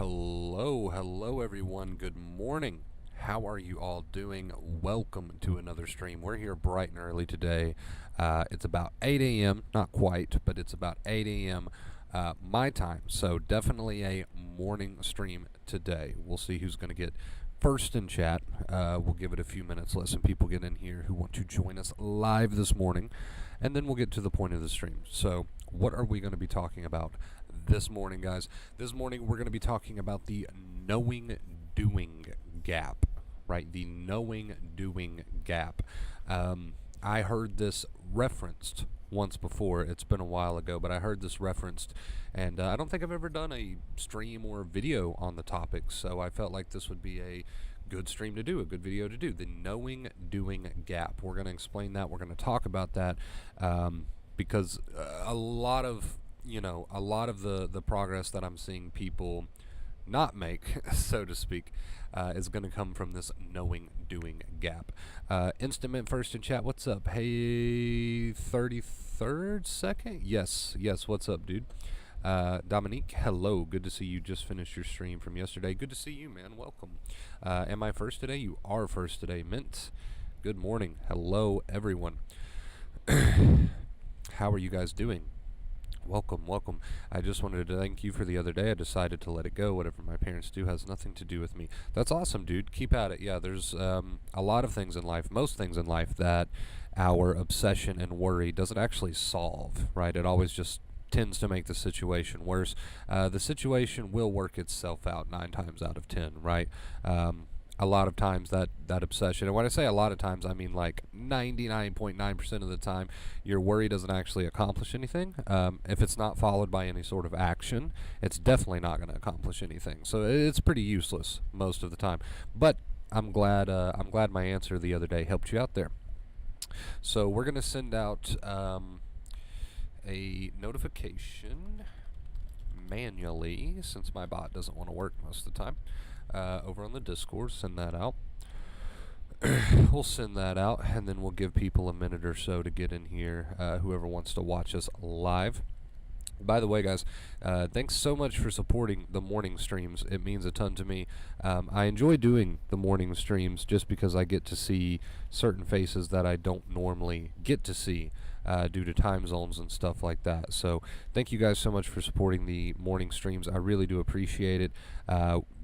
Hello everyone. Good morning. How are you all doing? Welcome to another stream. We're here bright and early today. It's about 8 a.m., not quite, but it's about 8 a.m. My time. So definitely a morning stream today. We'll see who's going to get first in chat. We'll give it a few minutes, let some people get in here who want to join us live this morning, and then we'll get to the point of the stream. So what are we going to be talking about this morning, guys? This morning we're going to be talking about the knowing doing gap, right? The knowing doing gap. I heard this referenced once before. It's been a while ago, but I heard this referenced, and I don't think I've ever done a stream or video on the topic, so I felt like this would be a good stream to do, a good video to do. The knowing doing gap. We're going to explain that. We're going to talk about that because a lot of the progress that I'm seeing people not make, so to speak, is going to come from this knowing doing gap. Instant Mint first in chat. What's up? Hey, 33rd second? Yes, what's up, dude? Dominique, hello. Good to see you. Just finished your stream from yesterday. Good to see you, man. Welcome. Am I first today? You are first today. Mint, good morning. Hello, everyone. How are you guys doing? Welcome. I just wanted to thank you for the other day. I decided to let it go. Whatever my parents do has nothing to do with me. That's awesome, dude. Keep at it. Yeah, there's a lot of things in life, most things in life, that our obsession and worry doesn't actually solve, right? It always just tends to make the situation worse. The situation will work itself out 9 times out of 10, right? A lot of times that obsession, and when I say a lot of times, I mean like 99.9% of the time, your worry doesn't actually accomplish anything. If it's not followed by any sort of action, it's definitely not going to accomplish anything. So it's pretty useless most of the time. But I'm glad my answer the other day helped you out there. So we're going to send out a notification manually, since my bot doesn't want to work most of the time. Over on the Discord, send that out. We'll send that out, and then we'll give people a minute or so to get in here, whoever wants to watch us live. By the way, guys, thanks so much for supporting the morning streams. It means a ton to me. I enjoy doing the morning streams just because I get to see certain faces that I don't normally get to see due to time zones and stuff like that. So thank you guys so much for supporting the morning streams. I really do appreciate it.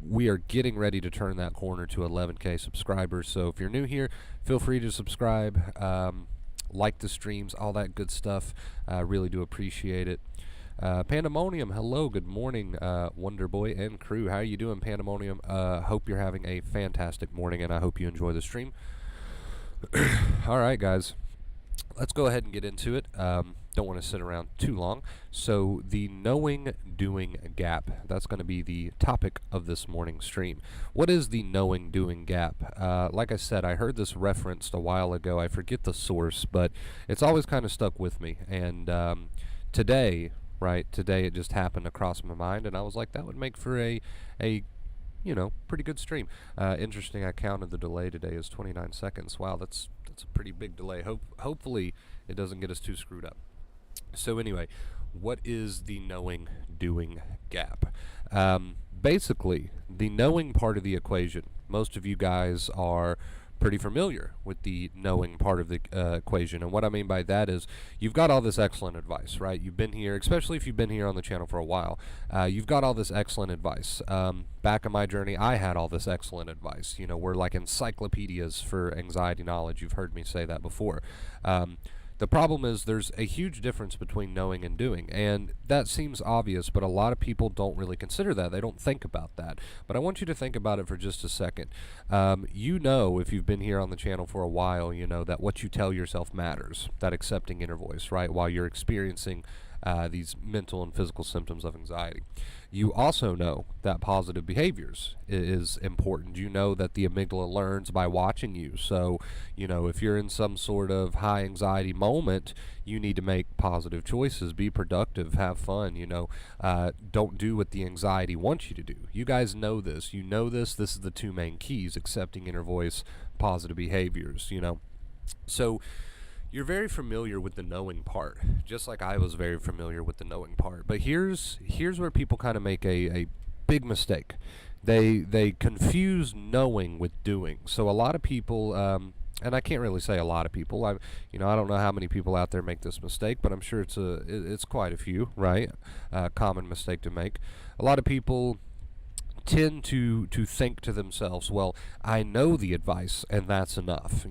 We are getting ready to turn that corner to 11K subscribers. So if you're new here, feel free to subscribe, like the streams, all that good stuff. I really do appreciate it. Pandemonium, hello, good morning, Wonder Boy and crew. How are you doing, Pandemonium? Hope you're having a fantastic morning, and I hope you enjoy the stream. All right, guys, let's go ahead and get into it. Don't want to sit around too long. So the knowing doing gap, that's going to be the topic of this morning's stream. What is the knowing doing gap? Like I said, I heard this referenced a while ago. I forget the source, but it's always kind of stuck with me. And today it just happened across my mind, and I was like, that would make for a pretty good stream. Interesting, I counted the delay today as 29 seconds. Wow, that's a pretty big delay. Hopefully it doesn't get us too screwed up. So anyway, what is the knowing doing gap? Basically, the knowing part of the equation, most of you guys are pretty familiar with the knowing part of the equation. And what I mean by that is you've got all this excellent advice, right? You've been here, especially if you've been here on the channel for a while, you've got all this excellent advice. Back in my journey, I had all this excellent advice. You know, we're like encyclopedias for anxiety knowledge. You've heard me say that before. The problem is there's a huge difference between knowing and doing, and that seems obvious, but a lot of people don't really consider that. They don't think about that. But I want you to think about it for just a second. You know, if you've been here on the channel for a while, you know that what you tell yourself matters, that accepting inner voice, right, while you're experiencing these mental and physical symptoms of anxiety. You also know that positive behaviors is important. You know that the amygdala learns by watching you. So, you know, if you're in some sort of high anxiety moment, you need to make positive choices, be productive, have fun, you know, don't do what the anxiety wants you to do. You guys know this. You know this. This is the 2 main keys: accepting inner voice, positive behaviors, you know. So you're very familiar with the knowing part, just like I was very familiar with the knowing part. But here's where people kind of make a Big mistake. They confuse knowing with doing. So a lot of people, and I can't really say a lot of people. I don't know how many people out there make this mistake, but I'm sure it's quite a few, right? Common mistake to make. A lot of people tend to think to themselves, well, I know the advice and that's enough.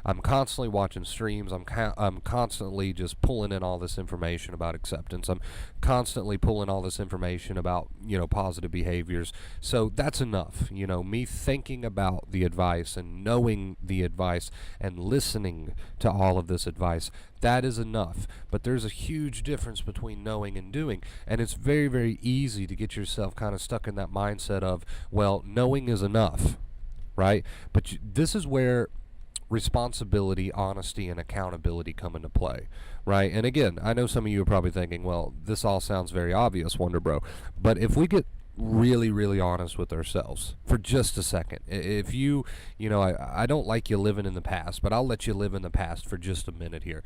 I'm constantly watching streams. I'm constantly just pulling in all this information about acceptance. I'm constantly pulling all this information about positive behaviors. So that's enough. Me thinking about the advice and knowing the advice and listening to all of this advice, that is enough. But there's a huge difference between knowing and doing, and it's very, very easy to get yourself kind of stuck in that mindset of, well, knowing is enough, right? But this is where responsibility, honesty, and accountability come into play, right? And again, I know some of you are probably thinking, well, this all sounds very obvious, Wonder Bro, but if we get really, really honest with ourselves for just a second. If I don't like you living in the past, but I'll let you live in the past for just a minute here.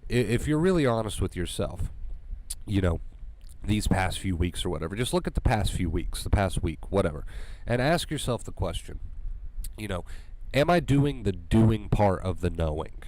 If you're really honest with yourself, these past few weeks or whatever, just look at the past few weeks, the past week, whatever, and ask yourself the question, am I doing the doing part of the knowing,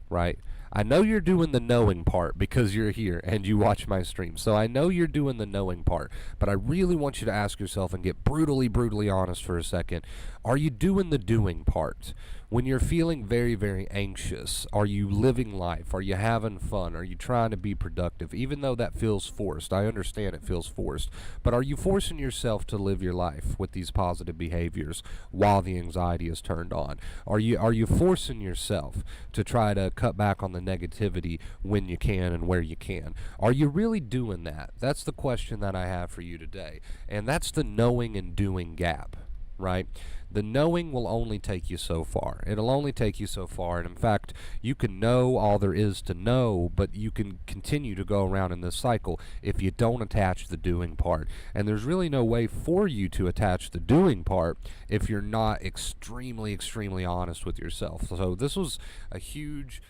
right? I know you're doing the knowing part because you're here and you watch my stream. So I know you're doing the knowing part, but I really want you to ask yourself and get brutally, brutally honest for a second. Are you doing the doing part? When you're feeling very, very anxious, are you living life? Are you having fun? Are you trying to be productive? Even though that feels forced, I understand it feels forced, but are you forcing yourself to live your life with these positive behaviors while the anxiety is turned on? Are you forcing yourself to try to cut back on the negativity when you can and where you can? Are you really doing that? That's the question that I have for you today, and that's the knowing and doing gap, right? The knowing will only take you so far. It'll only take you so far. And in fact, you can know all there is to know, but you can continue to go around in this cycle if you don't attach the doing part. And there's really no way for you to attach the doing part if you're not extremely, extremely honest with yourself. So this was a huge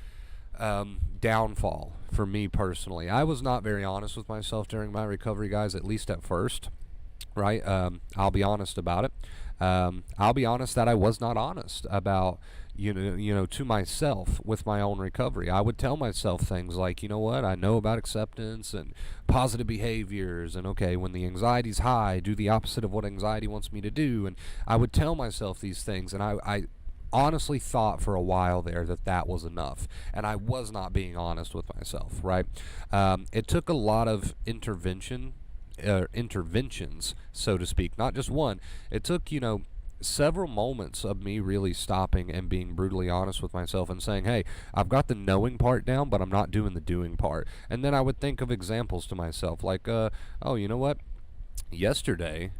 downfall for me personally. I was not very honest with myself during my recovery, guys, at least at first, right? I'll be honest about it. I'll be honest that I was not honest about, to myself with my own recovery. I would tell myself things like, I know about acceptance and positive behaviors, and okay, when the anxiety's high, do the opposite of what anxiety wants me to do. And I would tell myself these things, and I honestly thought for a while there that was enough, and I was not being honest with myself, right? It took a lot of interventions, so to speak, not just one. It took, several moments of me really stopping and being brutally honest with myself and saying, hey, I've got the knowing part down, but I'm not doing the doing part. And then I would think of examples to myself like, oh, you know what? Yesterday,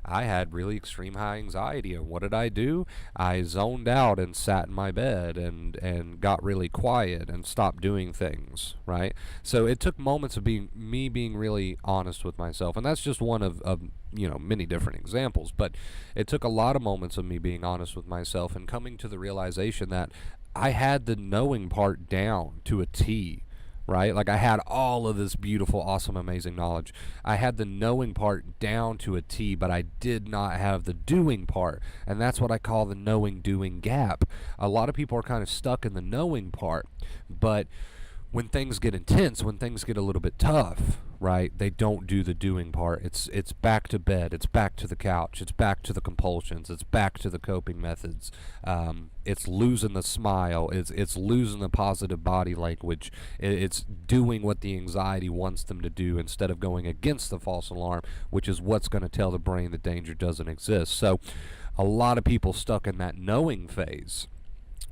I had really extreme high anxiety, and what did I do? I zoned out and sat in my bed and got really quiet and stopped doing things, right? So it took moments of me being really honest with myself, and that's just one of many different examples, but it took a lot of moments of me being honest with myself and coming to the realization that I had the knowing part down to a T. Right? Like I had all of this beautiful, awesome, amazing knowledge. I had the knowing part down to a T, but I did not have the doing part. And that's what I call the knowing-doing gap. A lot of people are kind of stuck in the knowing part, but when things get intense, when things get a little bit tough, right, they don't do the doing part. It's back to bed, it's back to the couch, it's back to the compulsions, it's back to the coping methods. It's losing the smile, it's losing the positive body language, it's doing what the anxiety wants them to do instead of going against the false alarm, which is what's going to tell the brain that danger doesn't exist. So a lot of people stuck in that knowing phase,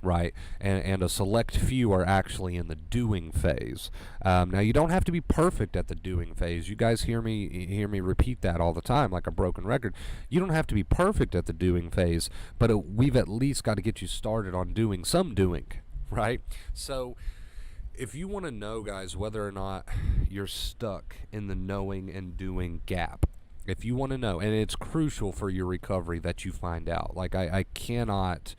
right? And a select few are actually in the doing phase. Now, you don't have to be perfect at the doing phase. You guys hear me repeat that all the time like a broken record. You don't have to be perfect at the doing phase, but we've at least got to get you started on doing some doing, right? So if you want to know, guys, whether or not you're stuck in the knowing and doing gap, if you want to know, and it's crucial for your recovery that you find out. Like I cannot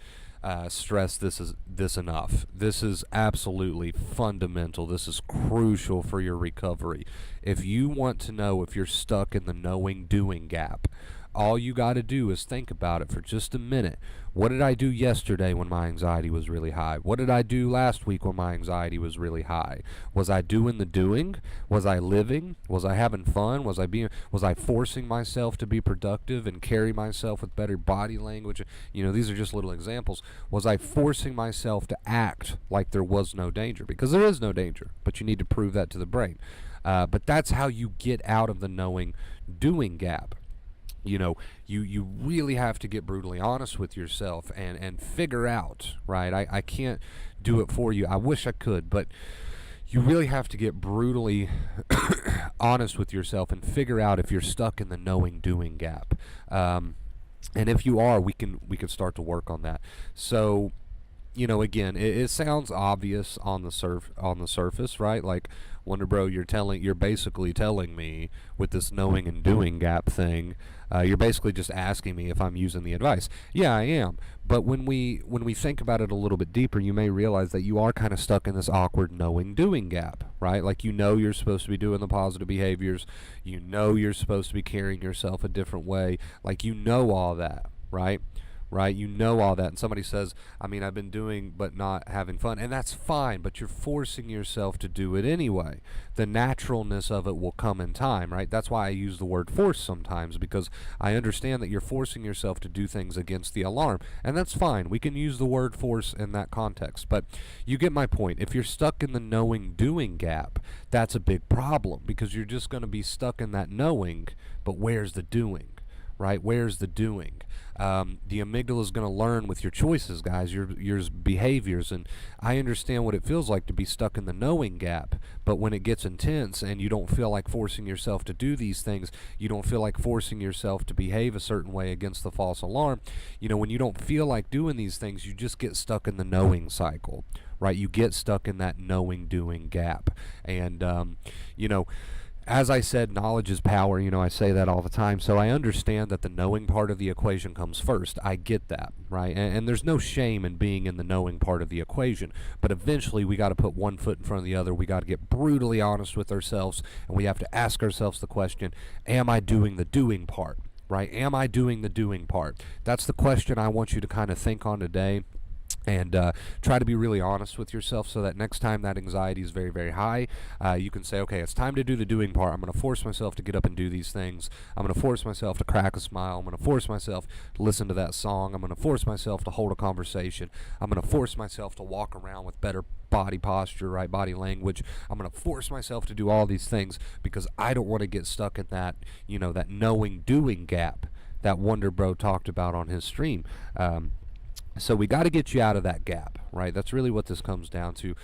stress this enough. This is absolutely fundamental. This is crucial for your recovery. If you want to know if you're stuck in the knowing doing gap, all you got to do is think about it for just a minute. What did I do yesterday when my anxiety was really high? What did I do last week when my anxiety was really high? Was I doing the doing? Was I living? Was I having fun? Was I forcing myself to be productive and carry myself with better body language? These are just little examples. Was I forcing myself to act like there was no danger? Because there is no danger, but you need to prove that to the brain. But that's how you get out of the knowing doing gap. You really have to get brutally honest with yourself and figure out, right? I can't do it for you. I wish I could, but you really have to get brutally honest with yourself and figure out if you're stuck in the knowing doing gap. And if you are, we can start to work on that. So, again, it sounds obvious on the surface, right? Like, Wonder Bro, you're basically telling me with this knowing and doing gap thing, you're basically just asking me if I'm using the advice. Yeah, I am. But when we think about it a little bit deeper, you may realize that you are kind of stuck in this awkward knowing doing gap, right? Like, you're supposed to be doing the positive behaviors. You're supposed to be carrying yourself a different way. Like, all that, right? Right? All that. And somebody says, I've been doing but not having fun. And that's fine, but you're forcing yourself to do it anyway. The naturalness of it will come in time, right? That's why I use the word force sometimes, because I understand that you're forcing yourself to do things against the alarm. And that's fine. We can use the word force in that context. But you get my point. If you're stuck in the knowing doing gap, that's a big problem, because you're just going to be stuck in that knowing, but where's the doing? Right? Where's the doing? The amygdala is going to learn with your choices, guys, your behaviors, and I understand what it feels like to be stuck in the knowing gap, but when it gets intense and you don't feel like forcing yourself to do these things, you don't feel like forcing yourself to behave a certain way against the false alarm, when you don't feel like doing these things, you just get stuck in the knowing cycle, right? You get stuck in that knowing doing gap, and as I said, knowledge is power. I say that all the time. So I understand that the knowing part of the equation comes first. I get that, right? And there's no shame in being in the knowing part of the equation. But eventually we got to put one foot in front of the other. We got to get brutally honest with ourselves. And we have to ask ourselves the question, am I doing the doing part, right? Am I doing the doing part? That's the question I want you to kind of think on today. And try to be really honest with yourself, so that next time that anxiety is very, very high, you can say, okay, it's time to do the doing part. I'm going to force myself to get up and do these things. I'm going to force myself to crack a smile. I'm going to force myself to listen to that song. I'm going to force myself to hold a conversation. I'm going to force myself to walk around with better body posture, right, body language. I'm going to force myself to do all these things because I don't want to get stuck in that, that knowing doing gap that Wonder Bro talked about on his stream. So we got to get you out of that gap, right? That's really what this comes down to.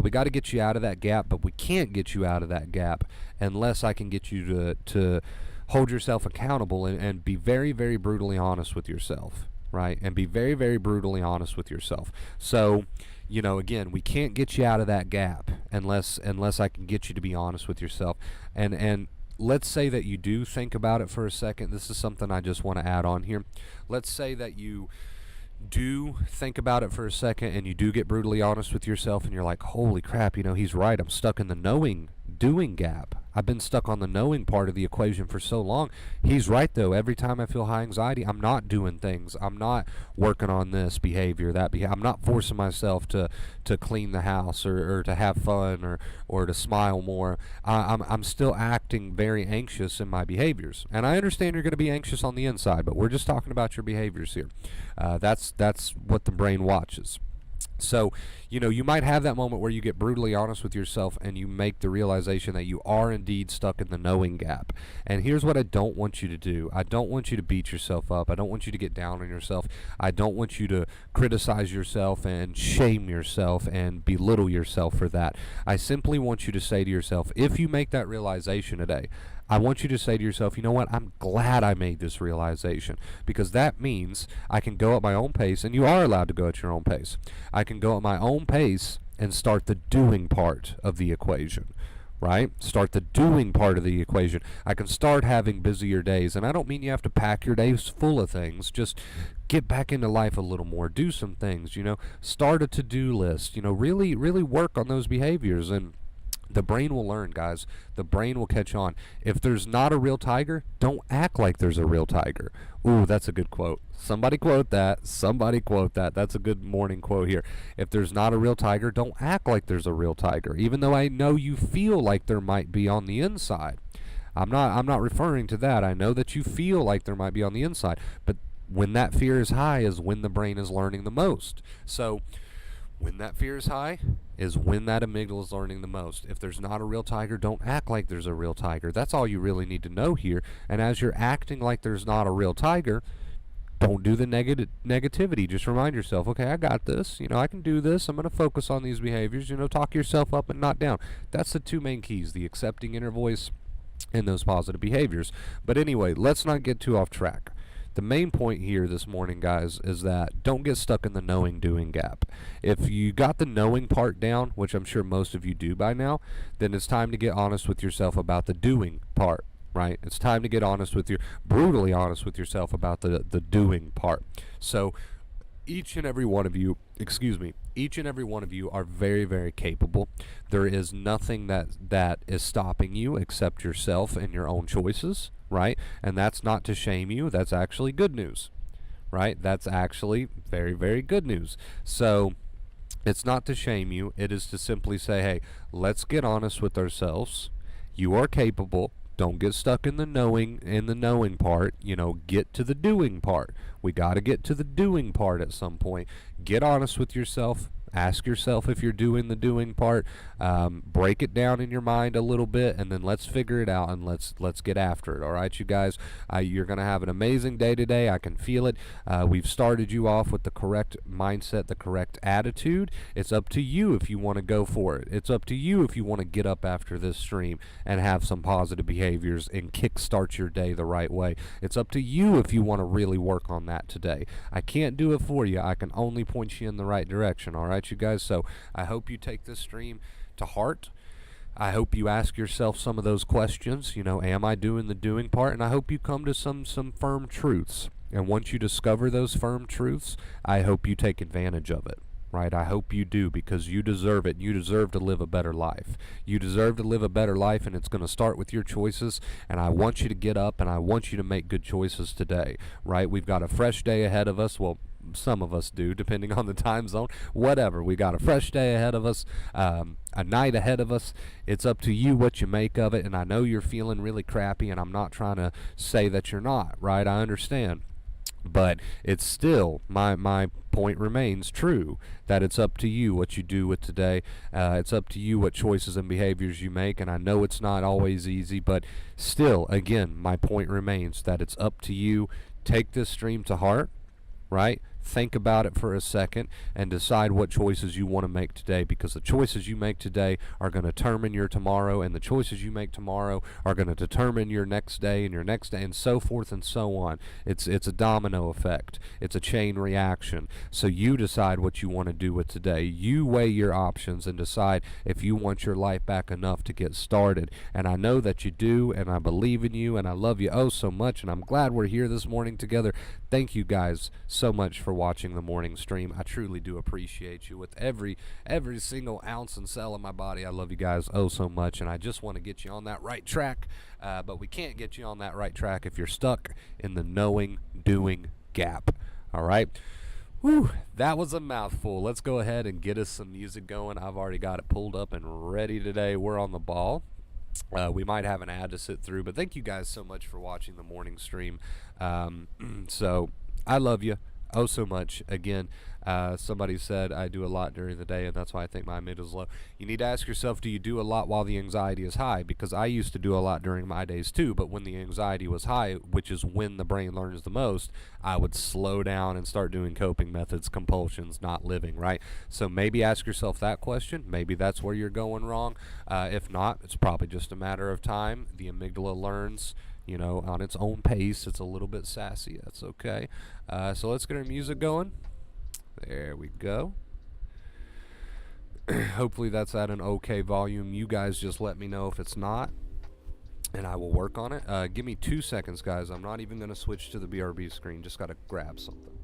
We got to get you out of that gap, but we can't get you out of that gap unless I can get you to hold yourself accountable and be very, very brutally honest with yourself, right? And be very, very brutally honest with yourself. So, again, we can't get you out of that gap unless I can get you to be honest with yourself. And let's say that you do think about it for a second. This is something I just want to add on here. Let's say that you do think about it for a second and you do get brutally honest with yourself and you're like, holy crap, he's right. I'm stuck in the knowing doing gap. I've been stuck on the knowing part of the equation for so long. He's right, though. Every time I feel high anxiety, I'm not doing things. I'm not working on this behavior, that behavior. I'm not forcing myself to clean the house or to have fun or to smile more. I'm still acting very anxious in my behaviors. And I understand you're going to be anxious on the inside, but we're just talking about your behaviors here. That's what the brain watches. So, you might have that moment where you get brutally honest with yourself and you make the realization that you are indeed stuck in the knowing gap. And here's what I don't want you to do. I don't want you to beat yourself up. I don't want you to get down on yourself. I don't want you to criticize yourself and shame yourself and belittle yourself for that. I simply want you to say to yourself, if you make that realization today, I want you to say to yourself, you know what, I'm glad I made this realization, because that means I can go at my own pace, and you are allowed to go at your own pace. I can go at my own pace and start the doing part of the equation, right? Start the doing part of the equation. I can start having busier days, and I don't mean you have to pack your days full of things. Just get back into life a little more. Do some things, start a to-do list, really, really work on those behaviors, and the brain will learn, guys. The brain will catch on. If there's not a real tiger, don't act like there's a real tiger. Ooh, that's a good quote. Somebody quote that. Somebody quote that. That's a good morning quote here. If there's not a real tiger, don't act like there's a real tiger, even though I know you feel like there might be on the inside. I'm not referring to that. I know that you feel like there might be on the inside, but when that fear is high is when the brain is learning the most. So when that fear is high is when that amygdala is learning the most. If there's not a real tiger, don't act like there's a real tiger. That's all you really need to know here. And as you're acting like there's not a real tiger, don't do the negativity. Just remind yourself, okay, I got this. I can do this. I'm going to focus on these behaviors. Talk yourself up and not down. That's the two main keys, the accepting inner voice and those positive behaviors. But anyway, let's not get too off track. The main point here this morning, guys, is that don't get stuck in the knowing-doing gap. If you got the knowing part down, which I'm sure most of you do by now, then it's time to get honest with yourself about the doing part, right? It's time to get brutally honest with yourself about the doing part. So each and every one of you are very, very capable. There is nothing that is stopping you except yourself and your own choices, right? And that's not to shame you. That's actually good news, right? That's actually very, very good news. So it's not to shame you. It is to simply say, hey, let's get honest with ourselves. You are capable. Don't get stuck in the knowing part. Get to the doing part. We got to get to the doing part at some point. Get honest with yourself. Ask yourself if you're doing the doing part. Break it down in your mind a little bit, and then let's figure it out, and let's get after it. All right, you guys. You're gonna have an amazing day today. I can feel it. We've started you off with the correct mindset, the correct attitude. It's up to you if you want to go for it. It's up to you if you want to get up after this stream and have some positive behaviors and kickstart your day the right way. It's up to you if you want to really work on that today. I can't do it for you. I can only point you in the right direction. All right, you guys. So I hope you take this stream to heart. I hope you ask yourself some of those questions. Am I doing the doing part? And I hope you come to some firm truths. And once you discover those firm truths, I hope you take advantage of it. Right? I hope you do, because you deserve it. You deserve to live a better life. You deserve to live a better life, and it's going to start with your choices. And I want you to get up, and I want you to make good choices today. Right? We've got a fresh day ahead of us. Well, some of us do, depending on the time zone. Whatever. We got a fresh day ahead of us, a night ahead of us. It's up to you what you make of it. And I know you're feeling really crappy, and I'm not trying to say that you're not. Right? I understand. But it's still, my point remains true, that it's up to you what you do with today. It's up to you what choices and behaviors you make, and I know it's not always easy, but still, again, my point remains that it's up to you. Take this stream to heart, right? Think about it for a second and decide what choices you want to make today, because the choices you make today are going to determine your tomorrow, and the choices you make tomorrow are going to determine your next day and your next day, and so forth and so on. It's a domino effect. It's a chain reaction. So you decide what you want to do with today. You weigh your options and decide if you want your life back enough to get started. And I know that you do, and I believe in you, and I love you oh so much, and I'm glad we're here this morning together. Thank you guys so much for watching the morning stream. I truly do appreciate you with every single ounce and cell of my body. I love you guys oh so much, and I just want to get you on that right track, but we can't get you on that right track if you're stuck in the knowing-doing gap. All right? Whew, that was a mouthful. Let's go ahead and get us some music going. I've already got it pulled up and ready today. We're on the ball. We might have an ad to sit through, but thank you guys so much for watching the morning stream. So I love you oh so much. Again, somebody said I do a lot during the day, and that's why I think my amygdala is low. You need to ask yourself, do you do a lot while the anxiety is high? Because I used to do a lot during my days too, but when the anxiety was high, which is when the brain learns the most, I would slow down and start doing coping methods, compulsions, not living, right? So maybe ask yourself that question. Maybe that's where you're going wrong. If not, it's probably just a matter of time. The amygdala learns, on its own pace. It's a little bit sassy. That's okay. So let's get our music going. There we go. Hopefully that's at an okay volume. You guys just let me know if it's not, and I will work on it. Give me 2 seconds, guys. I'm not even going to switch to the BRB screen. Just got to grab something.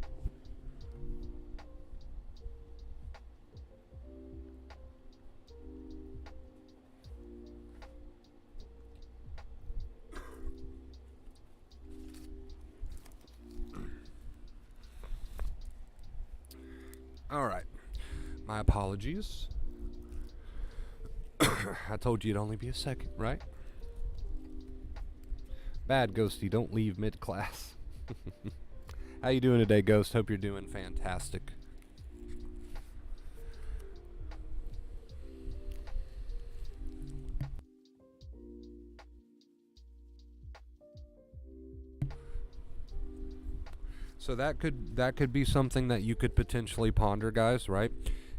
All right. My apologies. I told you it'd only be a second, right? Bad, Ghosty. Don't leave mid-class. How you doing today, Ghost? Hope you're doing fantastic. So that could be something that you could potentially ponder, guys, right?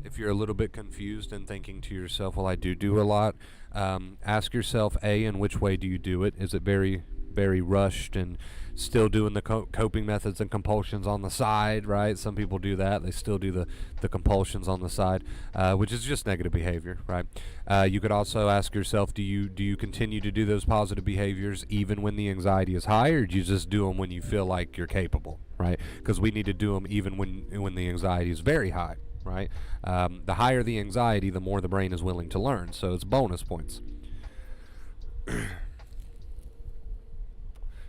If you're a little bit confused and thinking to yourself, well, I do a lot, ask yourself, A, in which way do you do it? Is it very, very rushed and still doing the coping methods and compulsions on the side, right? Some people do that. They still do the compulsions on the side, which is just negative behavior, right? You could also ask yourself, do you continue to do those positive behaviors even when the anxiety is high, or do you just do them when you feel like you're capable, right? Because we need to do them even when the anxiety is very high, right? The higher the anxiety, the more the brain is willing to learn, so it's bonus points.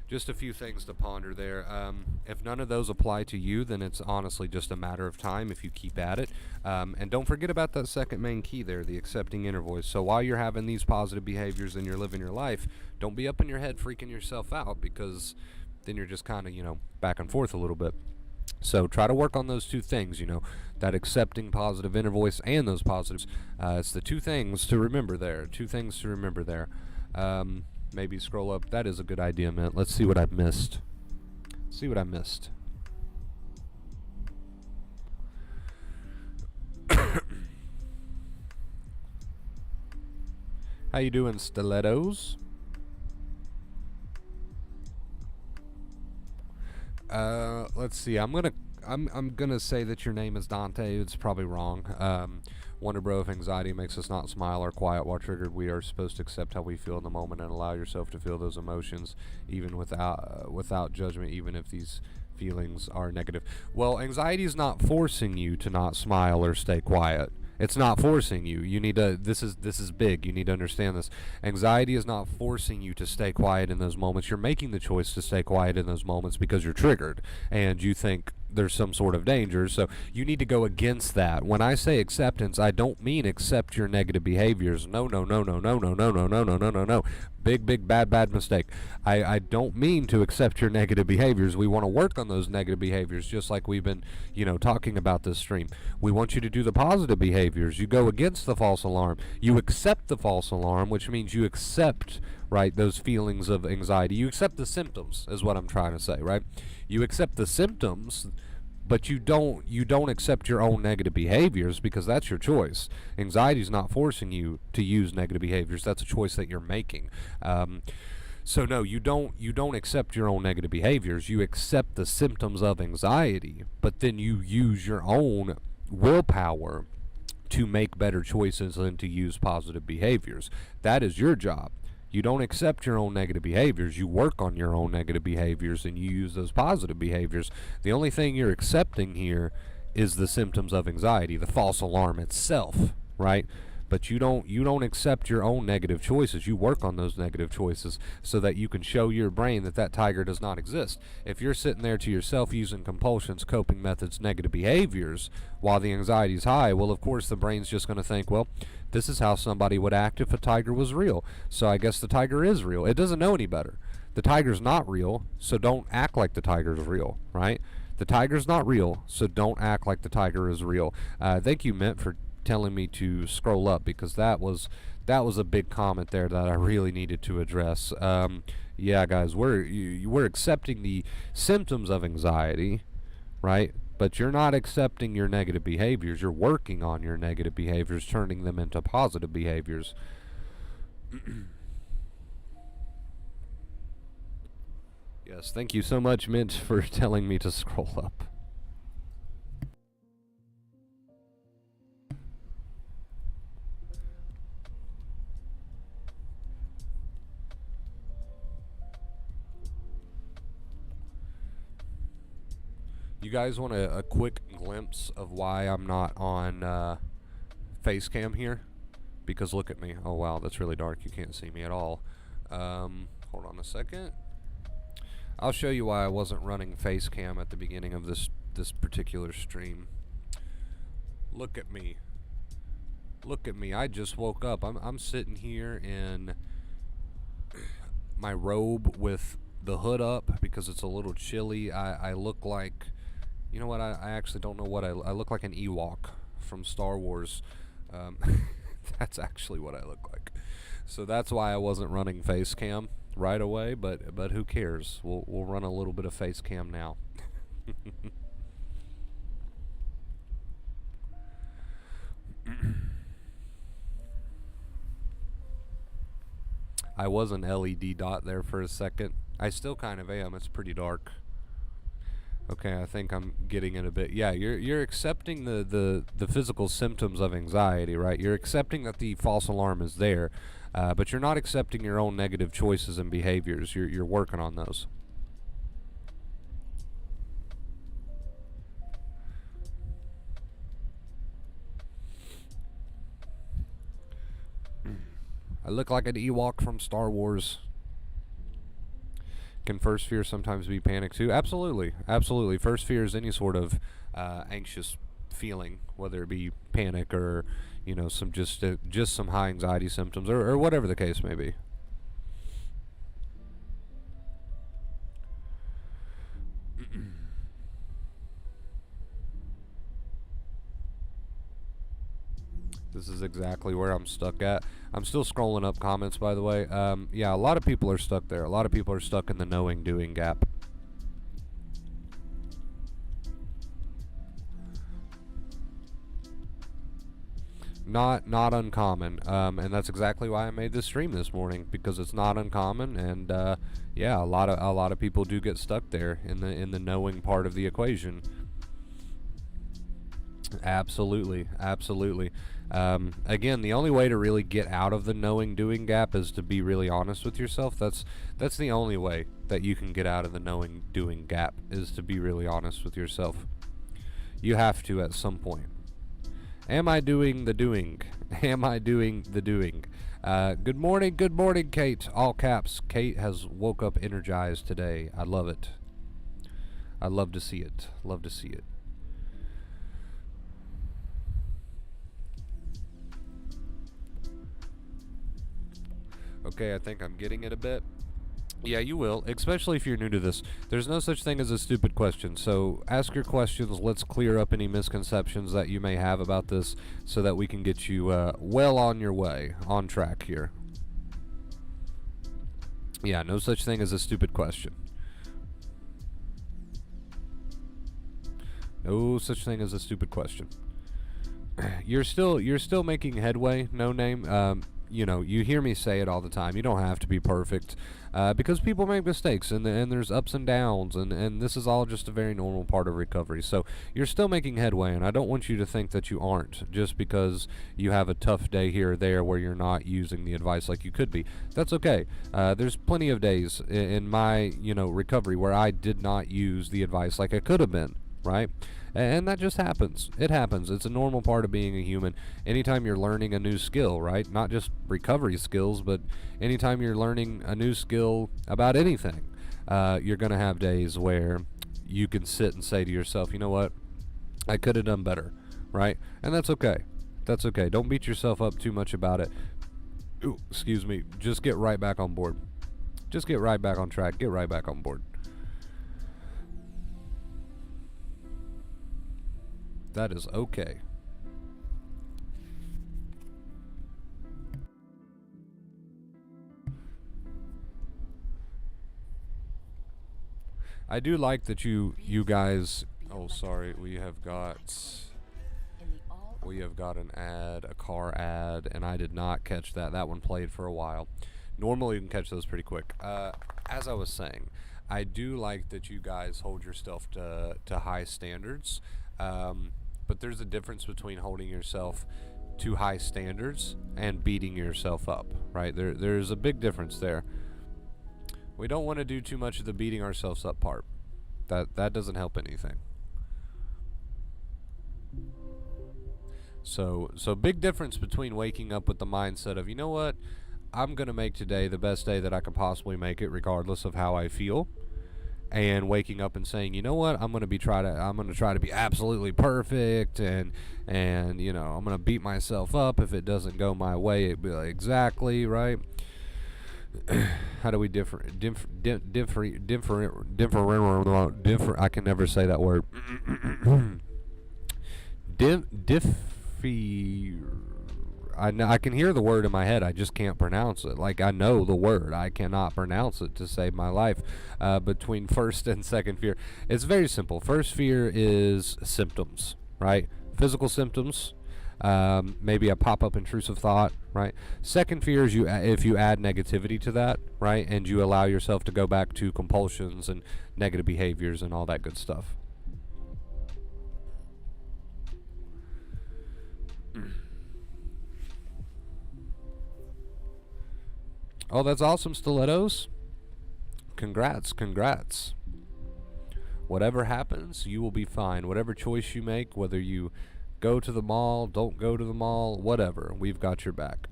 Just a few things to ponder there. If none of those apply to you, then it's honestly just a matter of time if you keep at it. And don't forget about that second main key there, the accepting inner voice. So while you're having these positive behaviors and you're living your life, don't be up in your head freaking yourself out, because then you're just kind of, back and forth a little bit. So try to work on those two things, that accepting positive inner voice and those positives. It's the two things to remember there. Maybe scroll up. That is a good idea, man. Let's see what I've missed. How you doing, stilettos? Let's see. I'm gonna say that your name is Dante. It's probably wrong. Wonder bro, if anxiety makes us not smile or quiet while triggered, we are supposed to accept how we feel in the moment and allow yourself to feel those emotions, even without judgment, even if these feelings are negative. Well, anxiety is not forcing you to not smile or stay quiet. It's not forcing you. You need to. This is big. You need to understand this. Anxiety is not forcing you to stay quiet in those moments. You're making the choice to stay quiet in those moments because you're triggered and you think there's some sort of danger. So you need to go against that. When I say acceptance, I don't mean accept your negative behaviors. No. Big bad mistake. I don't mean to accept your negative behaviors. We want to work on those negative behaviors, just like we've been, talking about this stream. We want you to do the positive behaviors. You go against the false alarm. You accept the false alarm, which means you accept, right, those feelings of anxiety. You accept the symptoms, is what I'm trying to say, right? You accept the symptoms, but you don't accept your own negative behaviors, because that's your choice. Anxiety is not forcing you to use negative behaviors. That's a choice that you're making. So no, you don't accept your own negative behaviors. You accept the symptoms of anxiety, but then you use your own willpower to make better choices and to use positive behaviors. That is your job. You don't accept your own negative behaviors. You work on your own negative behaviors and you use those positive behaviors. The only thing you're accepting here is the symptoms of anxiety, the false alarm itself, right? But you don't accept your own negative choices. You work on those negative choices so that you can show your brain that tiger does not exist. If you're sitting there to yourself using compulsions, coping methods, negative behaviors while the anxiety is high, well, of course the brain's just going to think, well, this is how somebody would act if a tiger was real. So I guess the tiger is real. It doesn't know any better. The tiger's not real, so don't act like the tiger's real, right? The tiger's not real, so don't act like the tiger is real. Thank you, Mint, for telling me to scroll up, because that was a big comment there that I really needed to address. Yeah, guys, we're accepting the symptoms of anxiety, right? But you're not accepting your negative behaviors. You're working on your negative behaviors, turning them into positive behaviors. Yes, thank you so much, Mint, for telling me to scroll up. You guys want a quick glimpse of why I'm not on face cam here? Because look at me. Oh wow, that's really dark. You can't see me at all. Hold on a second. I'll show you why I wasn't running face cam at the beginning of this particular stream. Look at me. Look at me. I just woke up. I'm sitting here in my robe with the hood up because it's a little chilly. I look like, you know what? I actually don't know what I look like, an Ewok from Star Wars. That's actually what I look like. So that's why I wasn't running face cam right away, but who cares? We'll run a little bit of face cam now. I was an LED dot there for a second. I still kind of am. It's pretty dark. Okay, I think I'm getting it a bit. Yeah, you're accepting the physical symptoms of anxiety, right? You're accepting that the false alarm is there, but you're not accepting your own negative choices and behaviors. You're working on those. I look like an Ewok from Star Wars. Can first fear sometimes be panic too? Absolutely, absolutely. First fear is any sort of anxious feeling, whether it be panic or, you know, some just some high anxiety symptoms or whatever the case may be. This is exactly where I'm stuck at. I'm still scrolling up comments, by the way. Yeah, a lot of people are stuck there. A lot of people are stuck in the knowing-doing gap. Not uncommon, and that's exactly why I made this stream this morning, because it's not uncommon, and yeah, a lot of people do get stuck there in the knowing part of the equation. Absolutely, absolutely. Again, the only way to really get out of the knowing-doing gap is to be really honest with yourself. That's the only way that you can get out of the knowing-doing gap, is to be really honest with yourself. You have to at some point. Am I doing the doing? Am I doing the doing? Good morning, Kate. All caps. Kate has woke up energized today. I love it. I love to see it. Love to see it. Okay, I think I'm getting it a bit. Yeah, you will, especially if you're new to this. There's no such thing as a stupid question, so ask your questions. Let's clear up any misconceptions that you may have about this so that we can get you well on your way, on track here. Yeah, no such thing as a stupid question. No such thing as a stupid question. You're still making headway, No Name. You know, you hear me say it all the time. You don't have to be perfect, because people make mistakes, and there's ups and downs, and this is all just a very normal part of recovery. So you're still making headway, and I don't want you to think that you aren't just because you have a tough day here or there where you're not using the advice like you could be. That's okay. There's plenty of days in my, you know, recovery where I did not use the advice like I could have been, right? And that just happens. It happens. It's a normal part of being a human. Anytime you're learning a new skill, right? Not just recovery skills, but anytime you're learning a new skill about anything, you're going to have days where you can sit and say to yourself, you know what? I could have done better, right? And that's okay. That's okay. Don't beat yourself up too much about it. Ooh, excuse me. Just get right back on board. Just get right back on track. Get right back on board. That is okay. I do like that you guys. Oh, sorry. We have got an ad, a car ad, and I did not catch that. That one played for a while. Normally you can catch those pretty quick. As I was saying, I do like that you guys hold yourself to high standards. But there's a difference between holding yourself to high standards and beating yourself up, right? There's a big difference there. We don't want to do too much of the beating ourselves up part. That doesn't help anything. So big difference between waking up with the mindset of, you know what, I'm gonna make today the best day that I can possibly make it, regardless of how I feel, and waking up and saying, you know what, I'm gonna try to be absolutely perfect, and I'm gonna beat myself up if it doesn't go my way exactly right. How do we differ? I can never say that word. Differ. I can hear the word in my head. I just can't pronounce it. Like, I know the word. I cannot pronounce it to save my life. Between first and second fear, it's very simple. First fear is symptoms, right? Physical symptoms. Maybe a pop-up intrusive thought, right? Second fear is if you add negativity to that, right, and you allow yourself to go back to compulsions and negative behaviors and all that good stuff. Oh, that's awesome, Stilettos. Congrats. Whatever happens, you will be fine. Whatever choice you make, whether you go to the mall, don't go to the mall, whatever, we've got your back.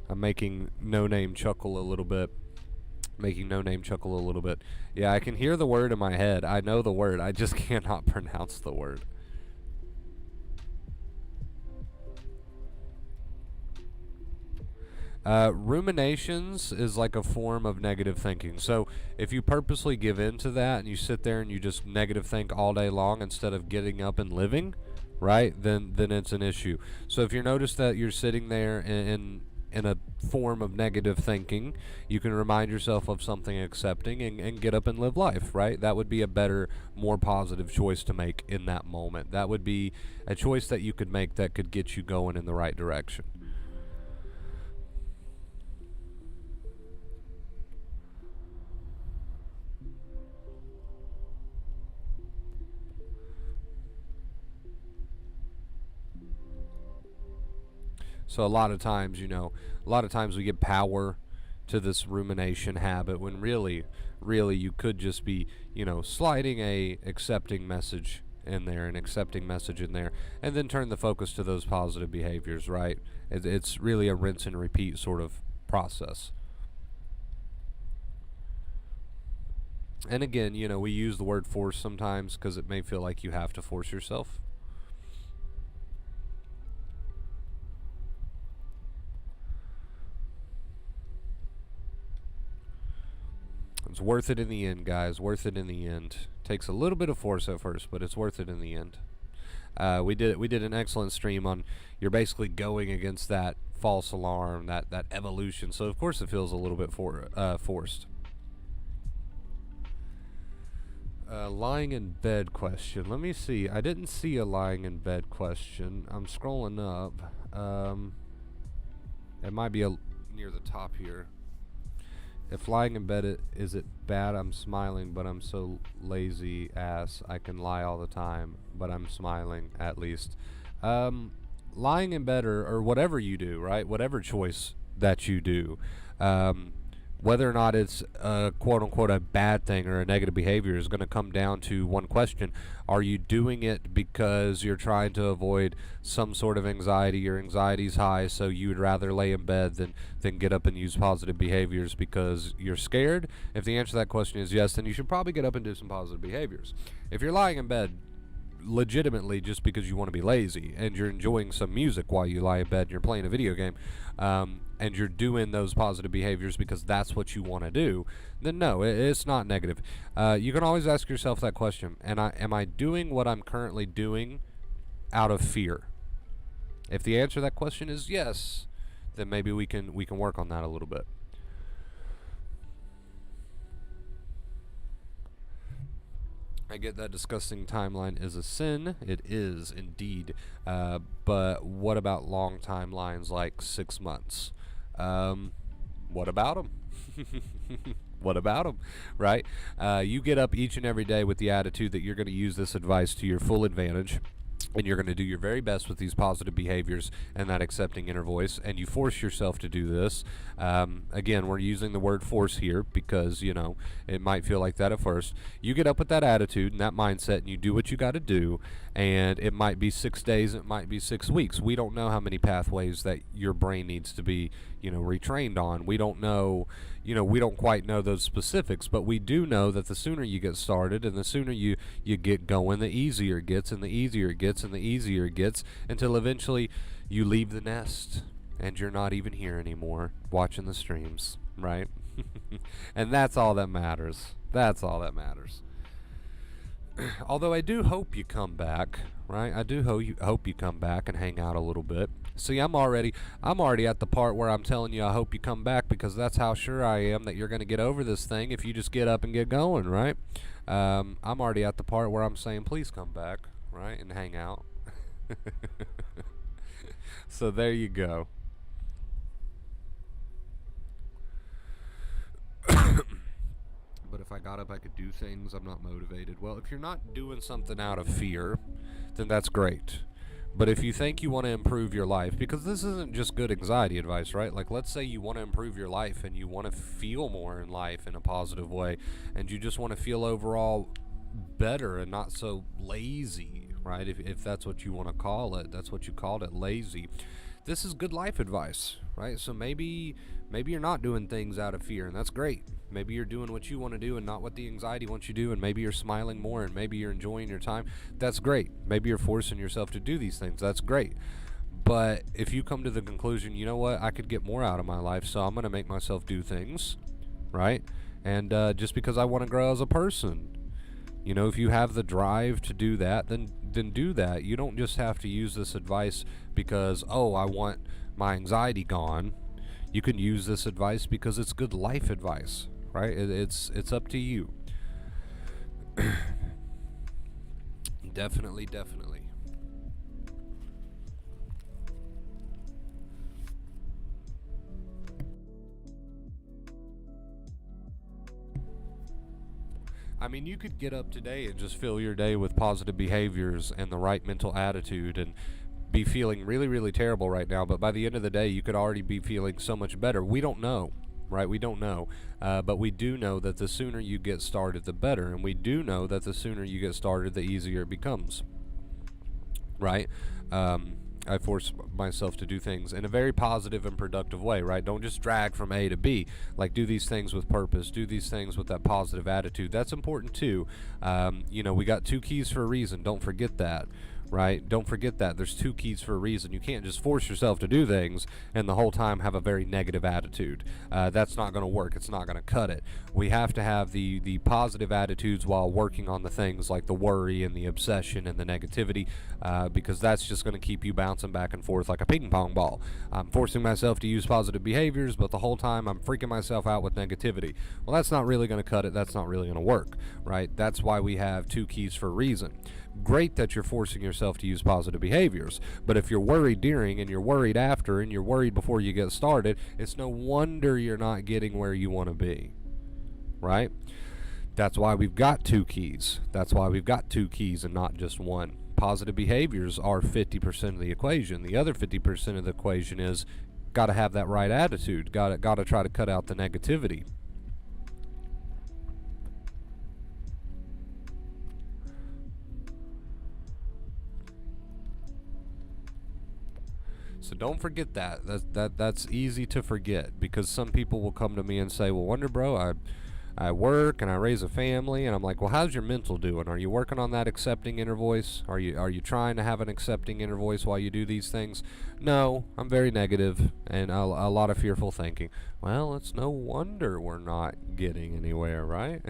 I'm making No Name chuckle a little bit. Yeah, I can hear the word in my head. I know the word. I just cannot pronounce the word. Ruminations is like a form of negative thinking. So if you purposely give in to that and you sit there and you just negative think all day long instead of getting up and living, right, then it's an issue. So if you notice that you're sitting there in a form of negative thinking, you can remind yourself of something accepting and get up and live life, right? That would be a better, more positive choice to make in that moment. That would be a choice that you could make that could get you going in the right direction. So a lot of times, we give power to this rumination habit when really you could just be, sliding a accepting message in there, and then turn the focus to those positive behaviors, right? It's really a rinse and repeat sort of process. And again, we use the word force sometimes because it may feel like you have to force yourself. It's worth it in the end, guys. Worth it in the end. Takes a little bit of force at first, but it's worth it in the end. We did an excellent stream on you're basically going against that false alarm, that evolution. So of course it feels a little bit forced. Lying in bed question. Let me see. I didn't see a lying in bed question. I'm scrolling up. It might be near the top here. If lying in bed is it bad? I'm smiling, but I'm so lazy ass. I can lie all the time, but I'm smiling at least. Lying in bed or whatever you do, right? Whatever choice that you do, whether or not it's quote unquote a bad thing or a negative behavior is going to come down to one question. Are you doing it because you're trying to avoid some sort of anxiety? Your anxiety's high, so you would rather lay in bed than get up and use positive behaviors because you're scared? If the answer to that question is yes, then you should probably get up and do some positive behaviors. If you're lying in bed legitimately just because you want to be lazy and you're enjoying some music while you lie in bed and you're playing a video game, and you're doing those positive behaviors because that's what you want to do, then no, it's not negative. You can always ask yourself that question, am I doing what I'm currently doing out of fear? If the answer to that question is yes, then maybe we can work on that a little bit. I get that disgusting timeline is a sin. It is indeed. But what about long timelines like 6 months? What about them? What about them? Right? You get up each and every day with the attitude that you're going to use this advice to your full advantage. and you're going to do your very best with these positive behaviors and that accepting inner voice, and you force yourself to do this. Again, we're using the word force here because, it might feel like that at first. You get up with that attitude and that mindset, and you do what you got to do, and it might be 6 days, it might be 6 weeks. We don't know how many pathways that your brain needs to be, retrained on. We don't know, we don't quite know those specifics, but we do know that the sooner you get started and the sooner you get going, the easier it gets, and the easier it gets, and the easier it gets, until eventually you leave the nest and you're not even here anymore watching the streams, right? And that's all that matters. That's all that matters. Although I do hope you come back, right? I do hope you come back and hang out a little bit. See, I'm already at the part where I'm telling you I hope you come back, because that's how sure I am that you're going to get over this thing if you just get up and get going, right? I'm already at the part where I'm saying please come back, right, and hang out. So there you go. But if I got up, I could do things. I'm not motivated. Well, if you're not doing something out of fear, then that's great. But if you think you want to improve your life, because this isn't just good anxiety advice, right? Like, let's say you want to improve your life and you want to feel more in life in a positive way, and you just want to feel overall better and not so lazy, right? If that's what you want to call it, that's what you called it, lazy. This is good life advice, right? So maybe you're not doing things out of fear, and that's great. Maybe you're doing what you want to do and not what the anxiety wants you to do, and maybe you're smiling more, and maybe you're enjoying your time. That's great. Maybe you're forcing yourself to do these things. That's great. But if you come to the conclusion, you know what, I could get more out of my life, so I'm going to make myself do things, right? And just because I want to grow as a person. If you have the drive to do that, then do that. You don't just have to use this advice because, oh, I want my anxiety gone. You can use this advice because it's good life advice, right? It's up to you. Definitely. I mean, you could get up today and just fill your day with positive behaviors and the right mental attitude and be feeling really, really terrible right now, but by the end of the day, you could already be feeling so much better. We don't know, right? We don't know. But we do know that the sooner you get started, the better. And we do know that the sooner you get started, the easier it becomes, right? I force myself to do things in a very positive and productive way, right? Don't just drag from A to B. Like, do these things with purpose. Do these things with that positive attitude. That's important too. We got 2 keys for a reason. Don't forget that, right? Don't forget that. There's 2 keys for a reason. You can't just force yourself to do things and the whole time have a very negative attitude. That's not going to work. It's not going to cut it. We have to have the positive attitudes while working on the things like the worry and the obsession and the negativity, because that's just going to keep you bouncing back and forth like a ping pong ball. I'm forcing myself to use positive behaviors, but the whole time I'm freaking myself out with negativity. Well, that's not really going to cut it. That's not really going to work, right? That's why we have 2 keys for a reason. Great that you're forcing yourself to use positive behaviors, but if you're worried during and you're worried after and you're worried before you get started, it's no wonder you're not getting where you want to be, right? That's why we've got 2 keys. That's why we've got 2 keys and not just one. Positive behaviors are 50% of the equation. The other 50% of the equation is got to have that right attitude. Got to try to cut out the negativity. So don't forget that. That's easy to forget, because some people will come to me and say, "Well, Wonder Bro, I work and I raise a family," and I'm like, "Well, how's your mental doing? Are you working on that accepting inner voice? Are you trying to have an accepting inner voice while you do these things?" No, I'm very negative and a lot of fearful thinking. Well, it's no wonder we're not getting anywhere, right?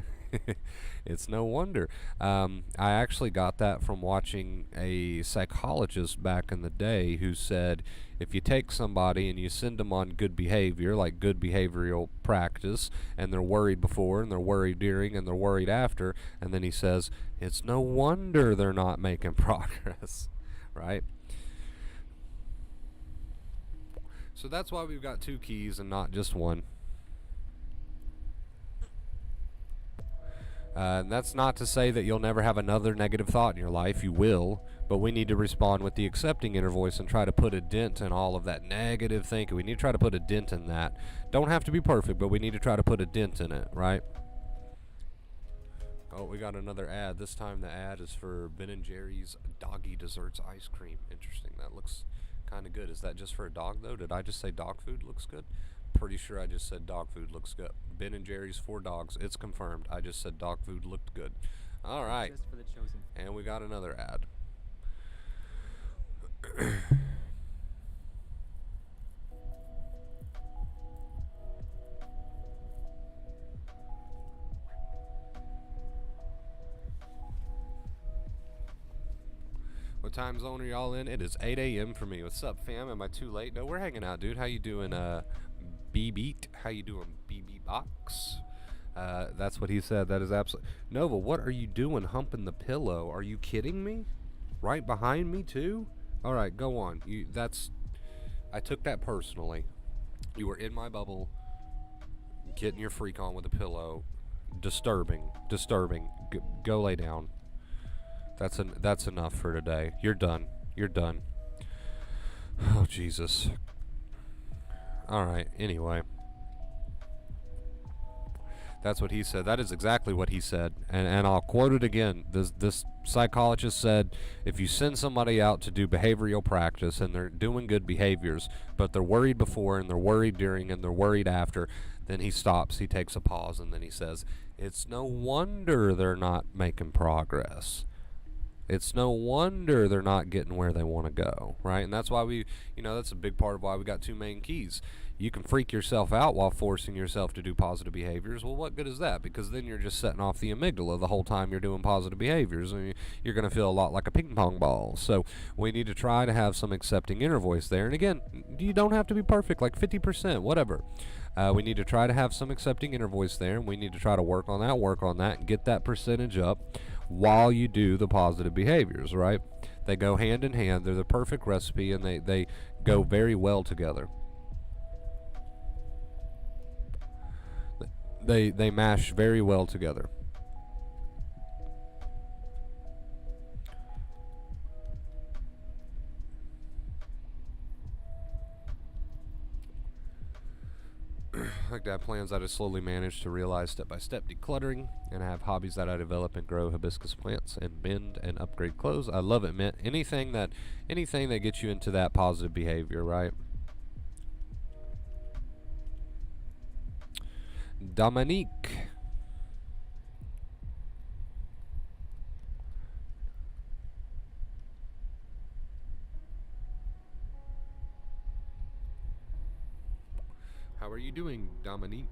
It's no wonder. I actually got that from watching a psychologist back in the day who said if you take somebody and you send them on good behavior, like good behavioral practice, and they're worried before and they're worried during and they're worried after, and then he says, it's no wonder they're not making progress, right? So that's why we've got 2 keys and not just one. And that's not to say that you'll never have another negative thought in your life. You will, but we need to respond with the accepting inner voice and try to put a dent in all of that negative thinking. We need to try to put a dent in that. Don't have to be perfect, but we need to try to put a dent in it, right? Oh, we got another ad. This time the ad is for Ben & Jerry's Doggy Desserts Ice Cream. Interesting. That looks kind of good. Is that just for a dog, though? Did I just say dog food looks good? Pretty sure I just said dog food looks good. Ben & Jerry's for dogs. It's confirmed. I just said dog food looked good. All right. Just for the chosen. And we got another ad. What time zone are y'all in? It is 8 a.m. for me. What's up, fam? Am I too late? No, we're hanging out, dude. How you doing, B-Beat? How you doing, B-Beat Box? That's what he said. That is absolutely... Nova, what are you doing humping the pillow? Are you kidding me? Right behind me, too? All right, go on. I took that personally. You were in my bubble, getting your freak on with a pillow. Disturbing. Go lay down. That's enough for today. You're done. Oh, Jesus. Alright, anyway. That's what he said. That is exactly what he said. And I'll quote it again. This psychologist said, if you send somebody out to do behavioral practice and they're doing good behaviors, but they're worried before and they're worried during and they're worried after, then he stops, he takes a pause, and then he says, it's no wonder they're not making progress. It's no wonder they're not getting where they want to go, right? And that's why that's a big part of why we got two main keys. You can freak yourself out while forcing yourself to do positive behaviors. Well, what good is that? Because then you're just setting off the amygdala the whole time you're doing positive behaviors. And you're going to feel a lot like a ping pong ball. So we need to try to have some accepting inner voice there. And again, you don't have to be perfect, like 50%, whatever. We need to try to have some accepting inner voice there, and we need to try to work on that, and get that percentage up while you do the positive behaviors, right? They go hand in hand. They're the perfect recipe, and they go very well together. They mash very well together. Like to have plans that I slowly manage to realize step-by-step decluttering, and I have hobbies that I develop and grow hibiscus plants and bend and upgrade clothes. I love it, man. Anything that gets you into that positive behavior, right? Dominique. How are you doing, Dominique?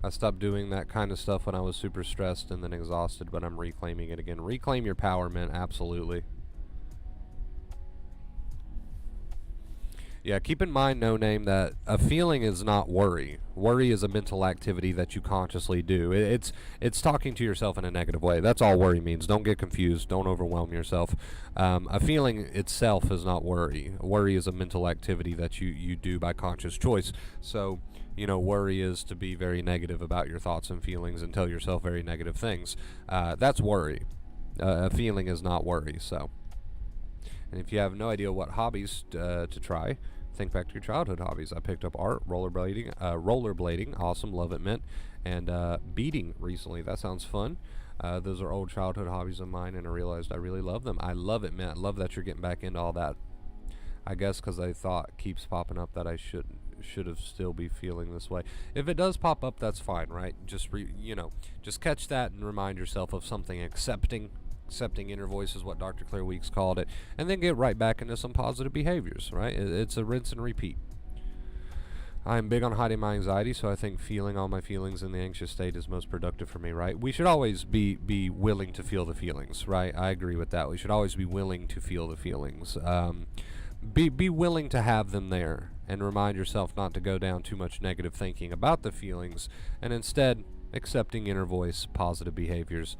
I stopped doing that kind of stuff when I was super stressed and then exhausted, but I'm reclaiming it again. Reclaim your power, man. Absolutely. Yeah, keep in mind, No Name, that a feeling is not worry. Worry is a mental activity that you consciously do. It's talking to yourself in a negative way. That's all worry means. Don't get confused. Don't overwhelm yourself. A feeling itself is not worry. Worry is a mental activity that you do by conscious choice. So, worry is to be very negative about your thoughts and feelings and tell yourself very negative things. That's worry. A feeling is not worry, so... And if you have no idea what hobbies to try, think back to your childhood hobbies. I picked up art, rollerblading, awesome, love it, mint, and beading recently. That sounds fun. Those are old childhood hobbies of mine, and I realized I really love them. I love it, mint. I love that you're getting back into all that. I guess because I thought keeps popping up that I should have still be feeling this way. If it does pop up, that's fine, right? Just just catch that and remind yourself of something accepting inner voice is what Dr. Claire Weeks called it, and then get right back into some positive behaviors, right? It's a rinse and repeat. I'm big on hiding my anxiety, so I think feeling all my feelings in the anxious state is most productive for me, right? We should always be willing to feel the feelings, right? I agree with that. We should always be willing to feel the feelings. Be willing to have them there, and remind yourself not to go down too much negative thinking about the feelings, and instead accepting inner voice, positive behaviors.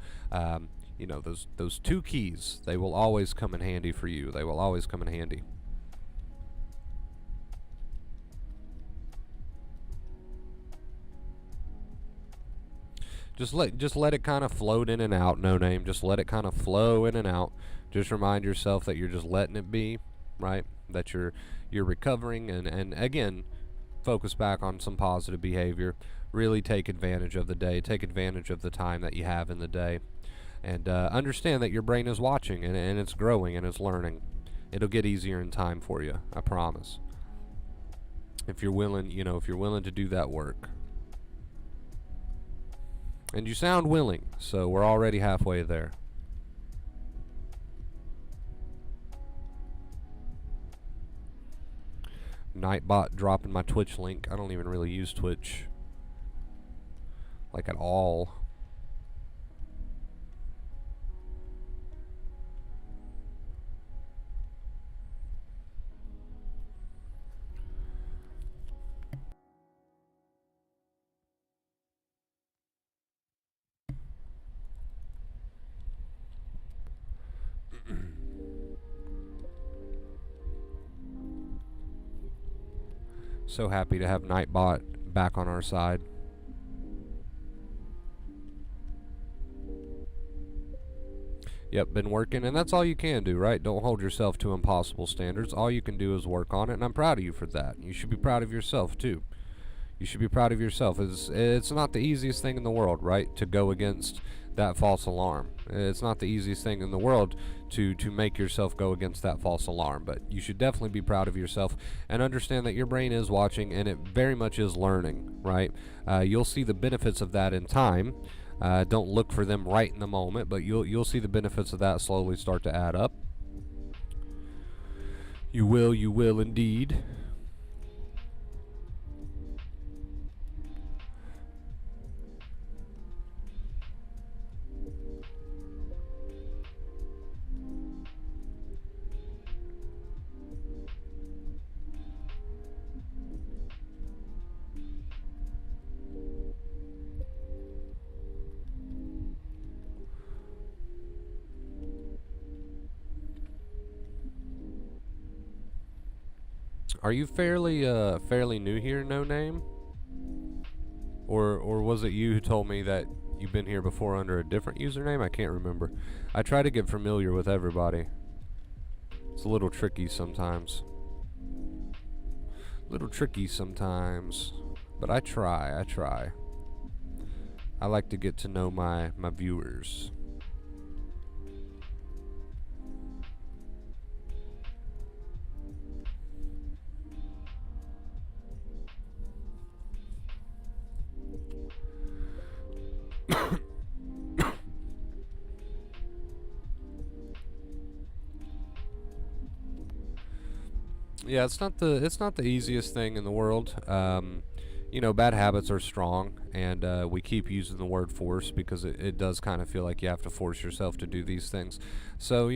Those two keys, they will always come in handy for you. They will always come in handy. Just let it kind of float in and out. No name. Just let it kind of flow in and out. Just remind yourself that you're just letting it be, right? That you're recovering, and again, focus back on some positive behavior. Really take advantage of the day. Take advantage of the time that you have in the day, and understand that your brain is watching, and it's growing and it's learning. It'll get easier in time for you. I promise. If you're willing, if you're willing to do that work. And you sound willing, so we're already halfway there. Nightbot dropping my Twitch link. I don't even really use Twitch, like, at all. So happy to have Nightbot back on our side. Yep, been working, and that's all you can do, right? Don't hold yourself to impossible standards. All you can do is work on it, and I'm proud of you for that. You should be proud of yourself, too. You should be proud of yourself. It's not the easiest thing in the world, right, to go against that false alarm. It's not the easiest thing in the world to make yourself go against that false alarm, but you should definitely be proud of yourself and understand that your brain is watching, and it very much is learning, right? You'll see the benefits of that in time. Don't look for them right in the moment, but you'll see the benefits of that slowly start to add up. You will indeed. Are you fairly new here, No Name? Or was it you who told me that you've been here before under a different username? I can't remember. I try to get familiar with everybody. It's a little tricky sometimes. But I try. I like to get to know my viewers. Yeah, it's not the easiest thing in the world. Bad habits are strong, and we keep using the word force because it does kind of feel like you have to force yourself to do these things. So,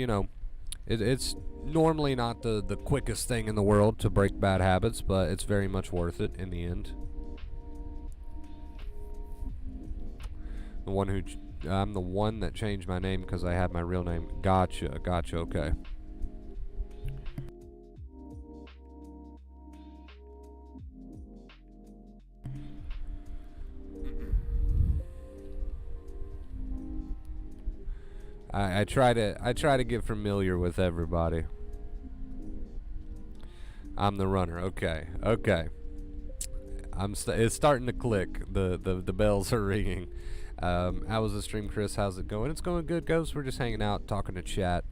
it's normally not the quickest thing in the world to break bad habits, but it's very much worth it in the end. I'm the one that changed my name because I had my real name. Gotcha, okay. I try to get familiar with everybody. I'm the runner. Okay. It's starting to click. The bells are ringing. How was the stream, Chris? How's it going? It's going good, Ghost. We're just hanging out, talking to chat,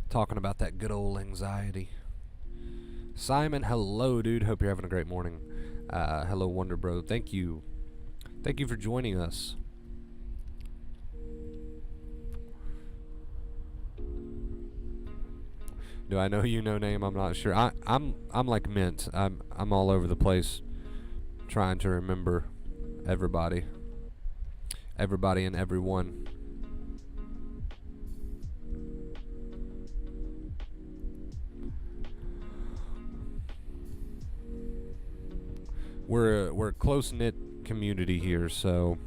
talking about that good old anxiety. Simon, hello, dude. Hope you're having a great morning. Hello, Wonder Bro. Thank you for joining us. Do I know you, No Name? I'm not sure. I'm like Mint. I'm all over the place, trying to remember everybody and everyone. we're a close-knit community here, so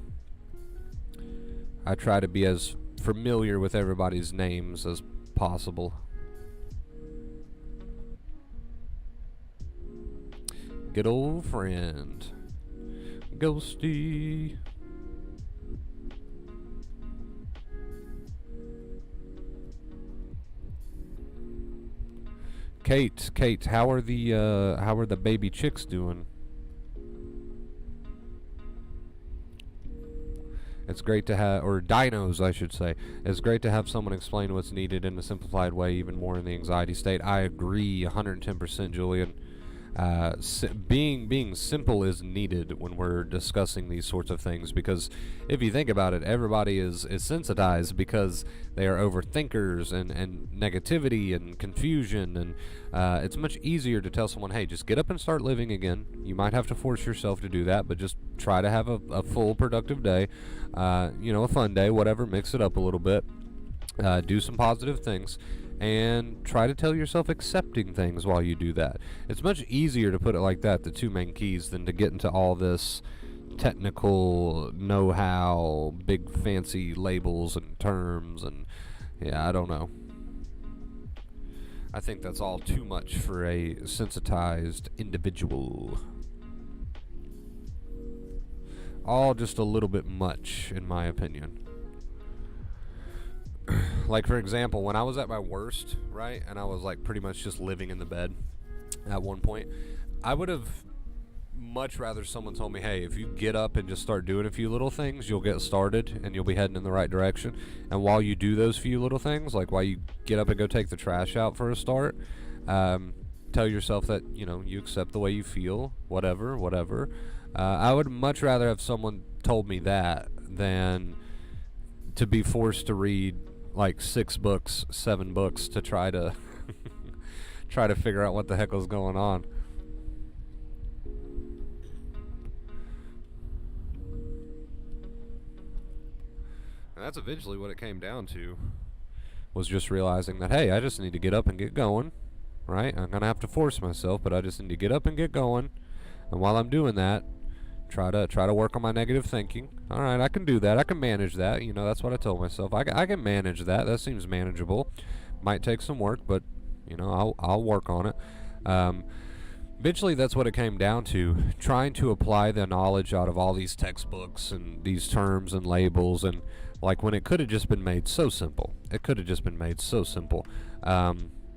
I try to be as familiar with everybody's names as possible. Good old friend, Ghosty. Kate, how are the baby chicks doing? It's great to have, or dinos, I should say. It's great to have someone explain what's needed in a simplified way, even more in the anxiety state. I agree 110%, Julian. Being simple is needed when we're discussing these sorts of things, because if you think about it, everybody is sensitized because they are overthinkers and negativity and confusion, and it's much easier to tell someone, hey, just get up and start living again. You might have to force yourself to do that, but just try to have a full productive day, a fun day, whatever, mix it up a little bit, do some positive things, and try to tell yourself accepting things while you do that. It's much easier to put it like that, the two main keys, than to get into all this technical know-how, big fancy labels and terms, and yeah, I don't know. I think that's all too much for a sensitized individual. All just a little bit much, in my opinion. Like, for example, when I was at my worst, right, and I was like pretty much just living in the bed at one point, I would have much rather someone told me, hey, if you get up and just start doing a few little things, you'll get started and you'll be heading in the right direction. And while you do those few little things, like while you get up and go take the trash out for a start, tell yourself that, you accept the way you feel, whatever. I would much rather have someone told me that than to be forced to read like 6 books, 7 books to try to figure out what the heck was going on. And that's eventually what it came down to, was just realizing that, hey, I just need to get up and get going, right? I'm gonna have to force myself, but I just need to get up and get going. And while I'm doing that, try to work on my negative thinking. All right, I can do that. I can manage that. That's what I told myself. I can manage that. That seems manageable. Might take some work, but I'll work on it. Eventually, that's what it came down to. Trying to apply the knowledge out of all these textbooks and these terms and labels, and like when it could have just been made so simple. It could have just been made so simple.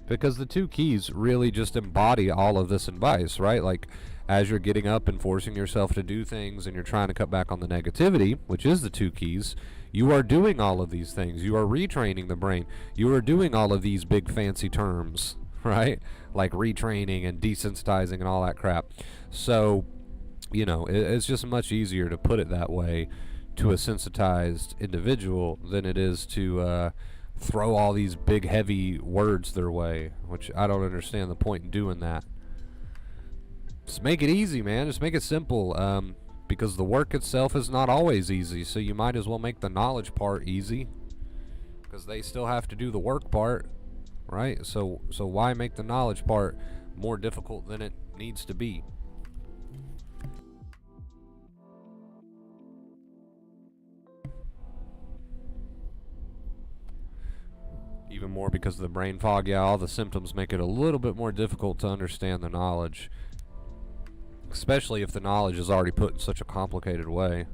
Because the 2 keys really just embody all of this advice, right? Like, as you're getting up and forcing yourself to do things and you're trying to cut back on the negativity, which is the 2 keys, you are doing all of these things. You are retraining the brain. You are doing all of these big fancy terms, right? Like retraining and desensitizing and all that crap. So, it's just much easier to put it that way to a sensitized individual than it is to throw all these big heavy words their way, which I don't understand the point in doing that. Just make it easy, man. Just make it simple, because the work itself is not always easy, so you might as well make the knowledge part easy, because they still have to do the work part, right? So why make the knowledge part more difficult than it needs to be? Even more because of the brain fog. Yeah, all the symptoms make it a little bit more difficult to understand the knowledge, especially if the knowledge is already put in such a complicated way.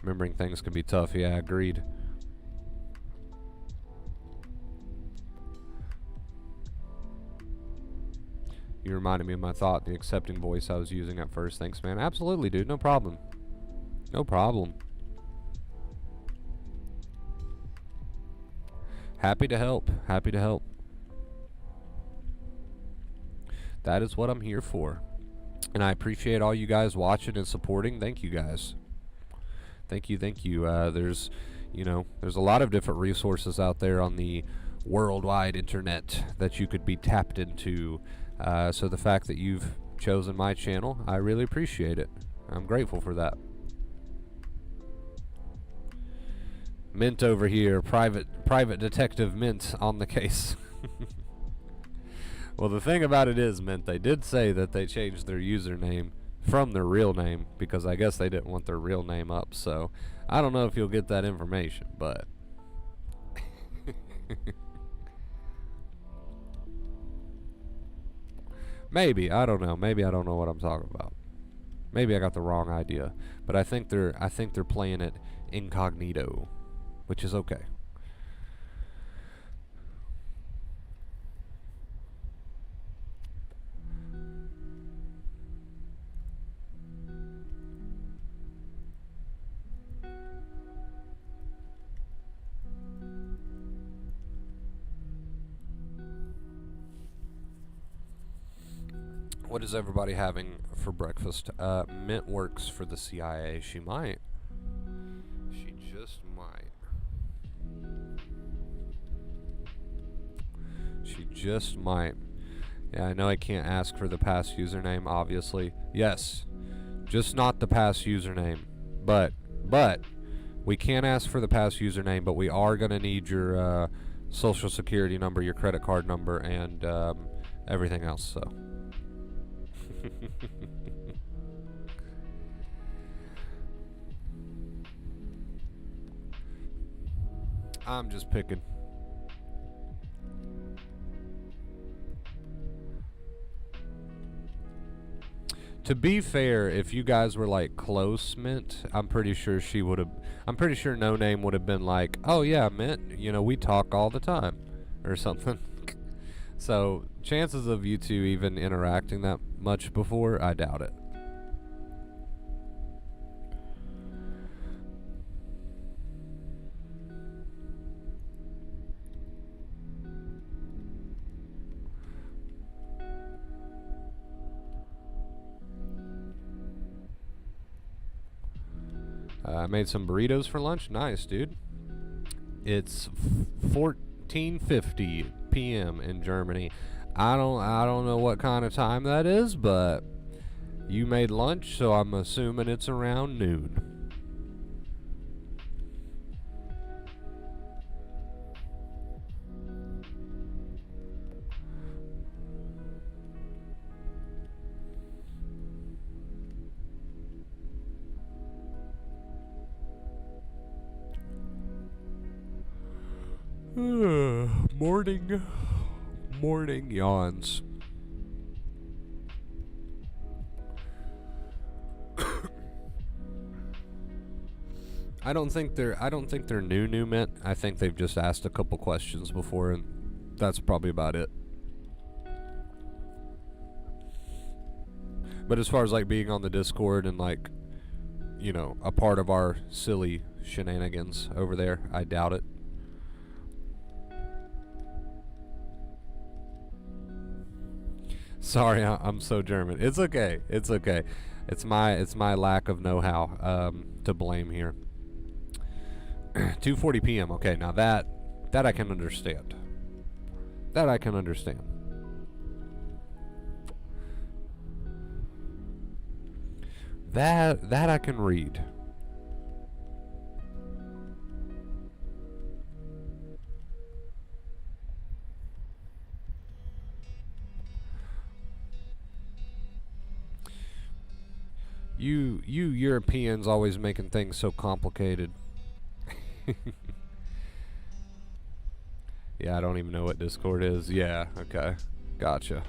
Remembering things can be tough. Yeah, agreed. You reminded me of my thought, the accepting voice I was using at first. Thanks, man. Absolutely, dude. No problem. No problem. Happy to help. Happy to help. That is what I'm here for. And I appreciate all you guys watching and supporting. Thank you, guys. Thank you. There's a lot of different resources out there on the worldwide internet that you could be tapped into. So the fact that you've chosen my channel, I really appreciate it. I'm grateful for that. Mint over here, private detective Mint on the case. Well, the thing about it is, Mint, they did say that they changed their username from their real name, because I guess they didn't want their real name up. So I don't know if you'll get that information, but maybe, I don't know. Maybe I don't know what I'm talking about. Maybe I got the wrong idea, but I think they're playing it incognito, which is okay. What is everybody having for breakfast? Mint works for the CIA. She might. She just might. She just might. Yeah, I know I can't ask for the past username, obviously. Yes, just not the past username. But we can't ask for the past username, but we are going to need your social security number, your credit card number, and everything else, so. I'm just picking. To be fair, if you guys were like close, Mint, I'm pretty sure she would have. I'm pretty sure No Name would have been like, "Oh yeah, Mint, you know we talk all the time," or something. So chances of you two even interacting that much before, I doubt it. I made some burritos for lunch. Nice, dude. It's 14:50 p.m. in Germany. I don't know what kind of time that is, but you made lunch, so I'm assuming it's around noon. Morning yawns. I don't think they're new Mint. I think they've just asked a couple questions before, and that's probably about it. But as far as like being on the Discord and like, you know, a part of our silly shenanigans over there, I doubt it. Sorry, I'm so German. It's okay. It's okay. It's my lack of know-how to blame here. 2:40 p.m. Okay, now that I can understand. That I can understand. That I can read. You Europeans always making things so complicated. Yeah, I don't even know what Discord is. Yeah, okay. Gotcha.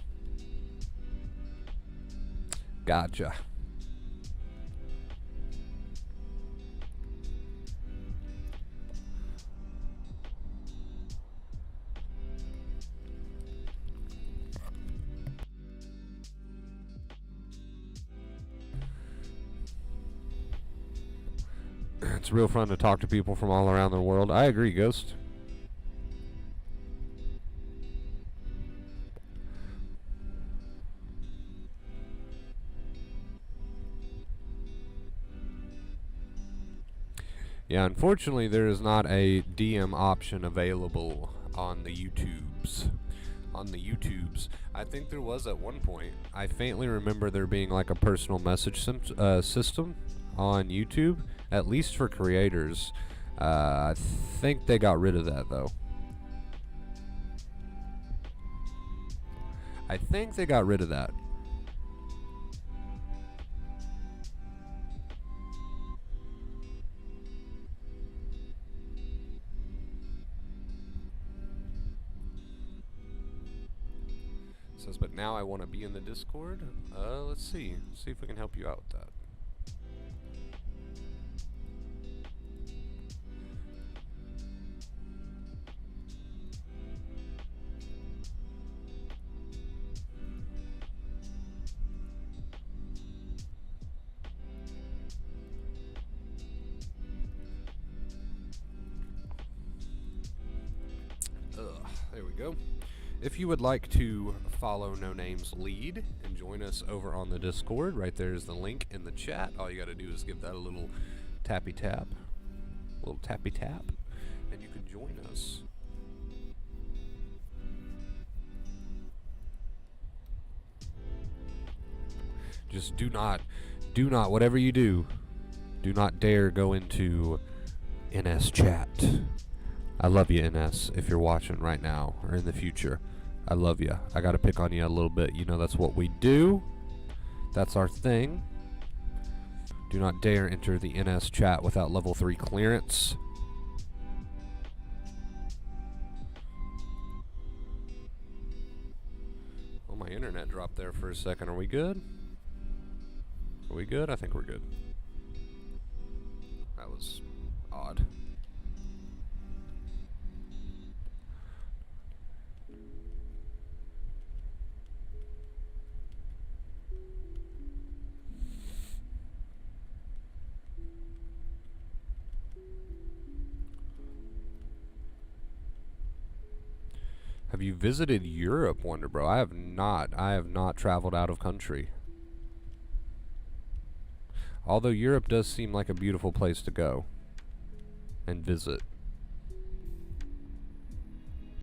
Gotcha. It's real fun to talk to people from all around the world. I agree, Ghost. Yeah, unfortunately, there is not a DM option available on the YouTubes. On the YouTubes. I think there was at one point. I faintly remember there being like a personal message system on YouTube, at least for creators. I think they got rid of that, though. I think they got rid of that. says, but now I want to be in the Discord. Let's see. See if we can help you out with that. There we go. If you would like to follow No Name's lead and join us over on the Discord, right there is the link in the chat. All you got to do is give that a little tappy tap, and you can join us. Just do not, whatever you do not dare go into NS chat. I love you, NS, if you're watching right now or in the future. I love you. I got to pick on you a little bit. You know that's what we do. That's our thing. Do not dare enter the NS chat without level 3 clearance. Oh, my internet dropped there for a second. Are we good? Are we good? I think we're good. That was odd. Have you visited Europe, Wonderbro? I have not. I have not traveled out of country. Although Europe does seem like a beautiful place to go and visit.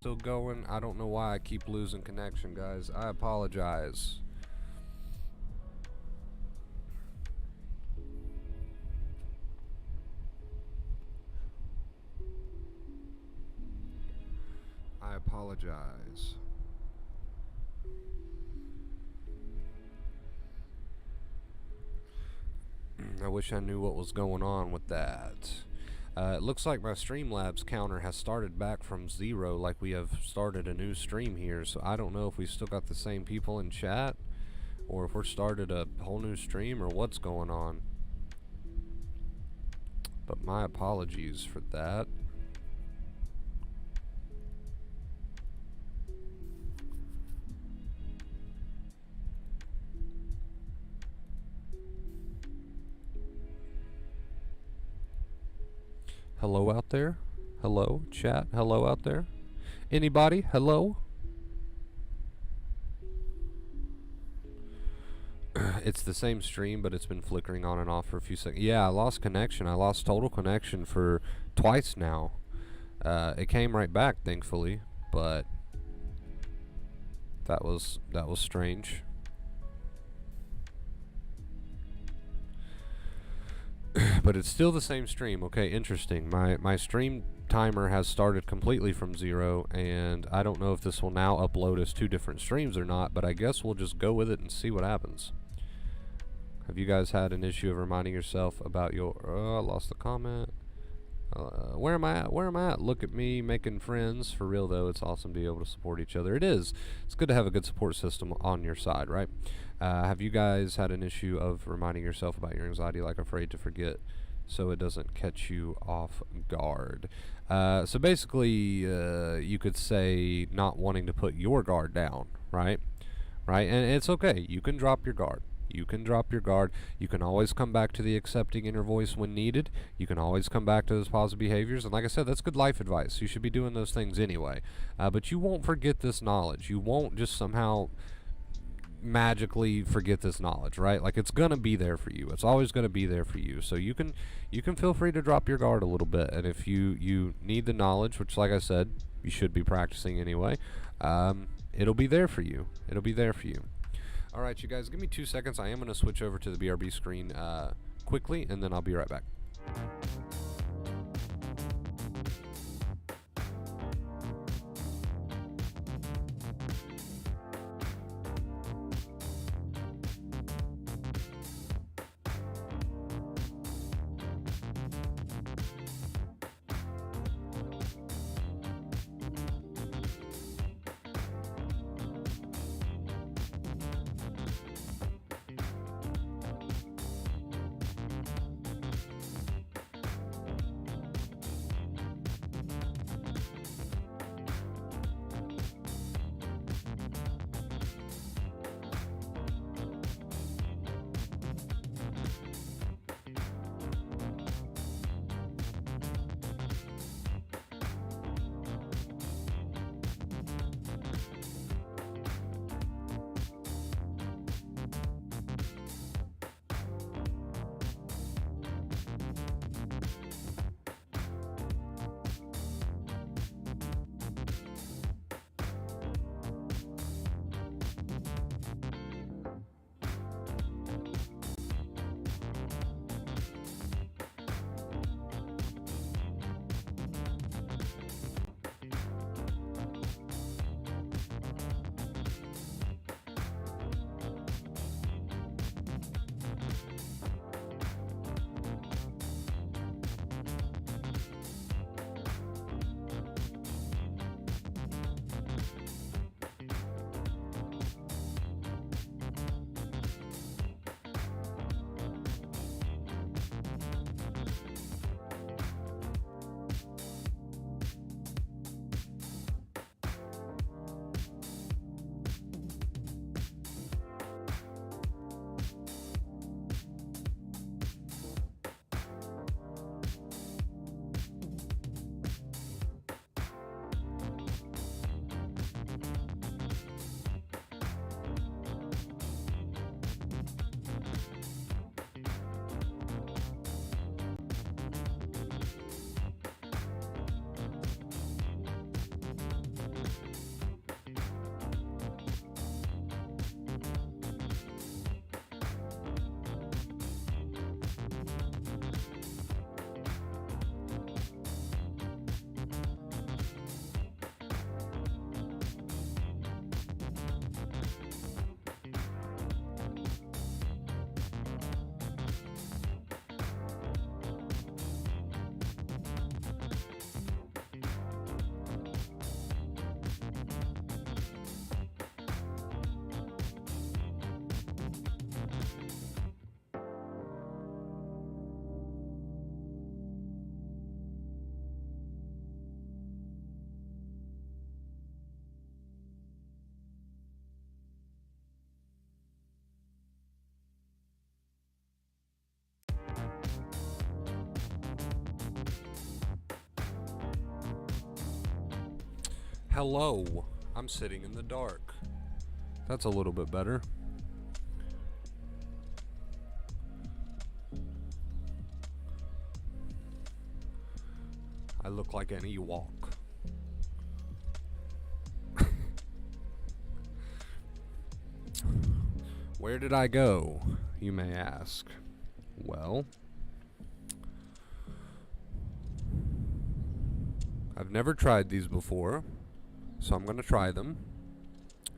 Still going. I don't know why I keep losing connection, guys. I apologize. I apologize. I wish I knew what was going on with that. It looks like my Streamlabs counter has started back from 0, like we have started a new stream here, so I don't know if we still got the same people in chat, or if we're started a whole new stream, or what's going on. But my apologies for that. Hello out there? Hello, chat? Hello out there? Anybody? Hello? It's the same stream, but it's been flickering on and off for a few seconds. Yeah, I lost connection. I lost total connection for twice now. It came right back, thankfully, but that was strange. But it's still the same stream. Okay, interesting. My stream timer has started completely from 0, and I don't know if this will now upload as 2 different streams or not, but I guess we'll just go with it and see what happens. Have you guys had an issue of reminding yourself about your... Oh, I lost the comment. Where am I at? Where am I at? Look at me making friends. For real, though, it's awesome to be able to support each other. It is. It's good to have a good support system on your side, right? Have you guys had an issue of reminding yourself about your anxiety, like afraid to forget, so it doesn't catch you off guard? So basically, you could say not wanting to put your guard down, right? Right? And it's okay. You can drop your guard. You can drop your guard. You can always come back to the accepting inner voice when needed. You can always come back to those positive behaviors. And like I said, that's good life advice. You should be doing those things anyway. But you won't forget this knowledge. You won't just somehow magically forget this knowledge, right? Like, it's gonna be there for you. It's always gonna be there for you. So you can feel free to drop your guard a little bit. And if you need the knowledge, which, like I said, you should be practicing anyway, it'll be there for you. It'll be there for you. All right, you guys, give me 2 seconds. I am going to switch over to the BRB screen quickly, and then I'll be right back. Hello. I'm sitting in the dark. That's a little bit better. I look like an Ewok. Where did I go, you may ask? Well, I've never tried these before, so I'm going to try them.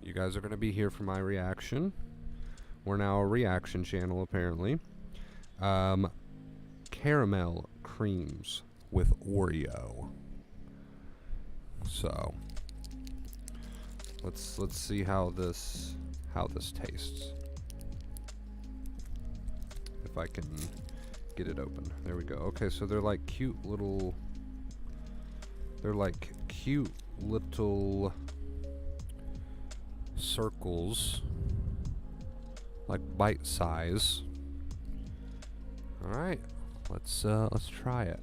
You guys are going to be here for my reaction. We're now a reaction channel, apparently. Caramel creams with Oreo. So, let's see how this tastes. If I can get it open. There we go. Okay, so they're like cute little circles, like bite size. All right, let's try it.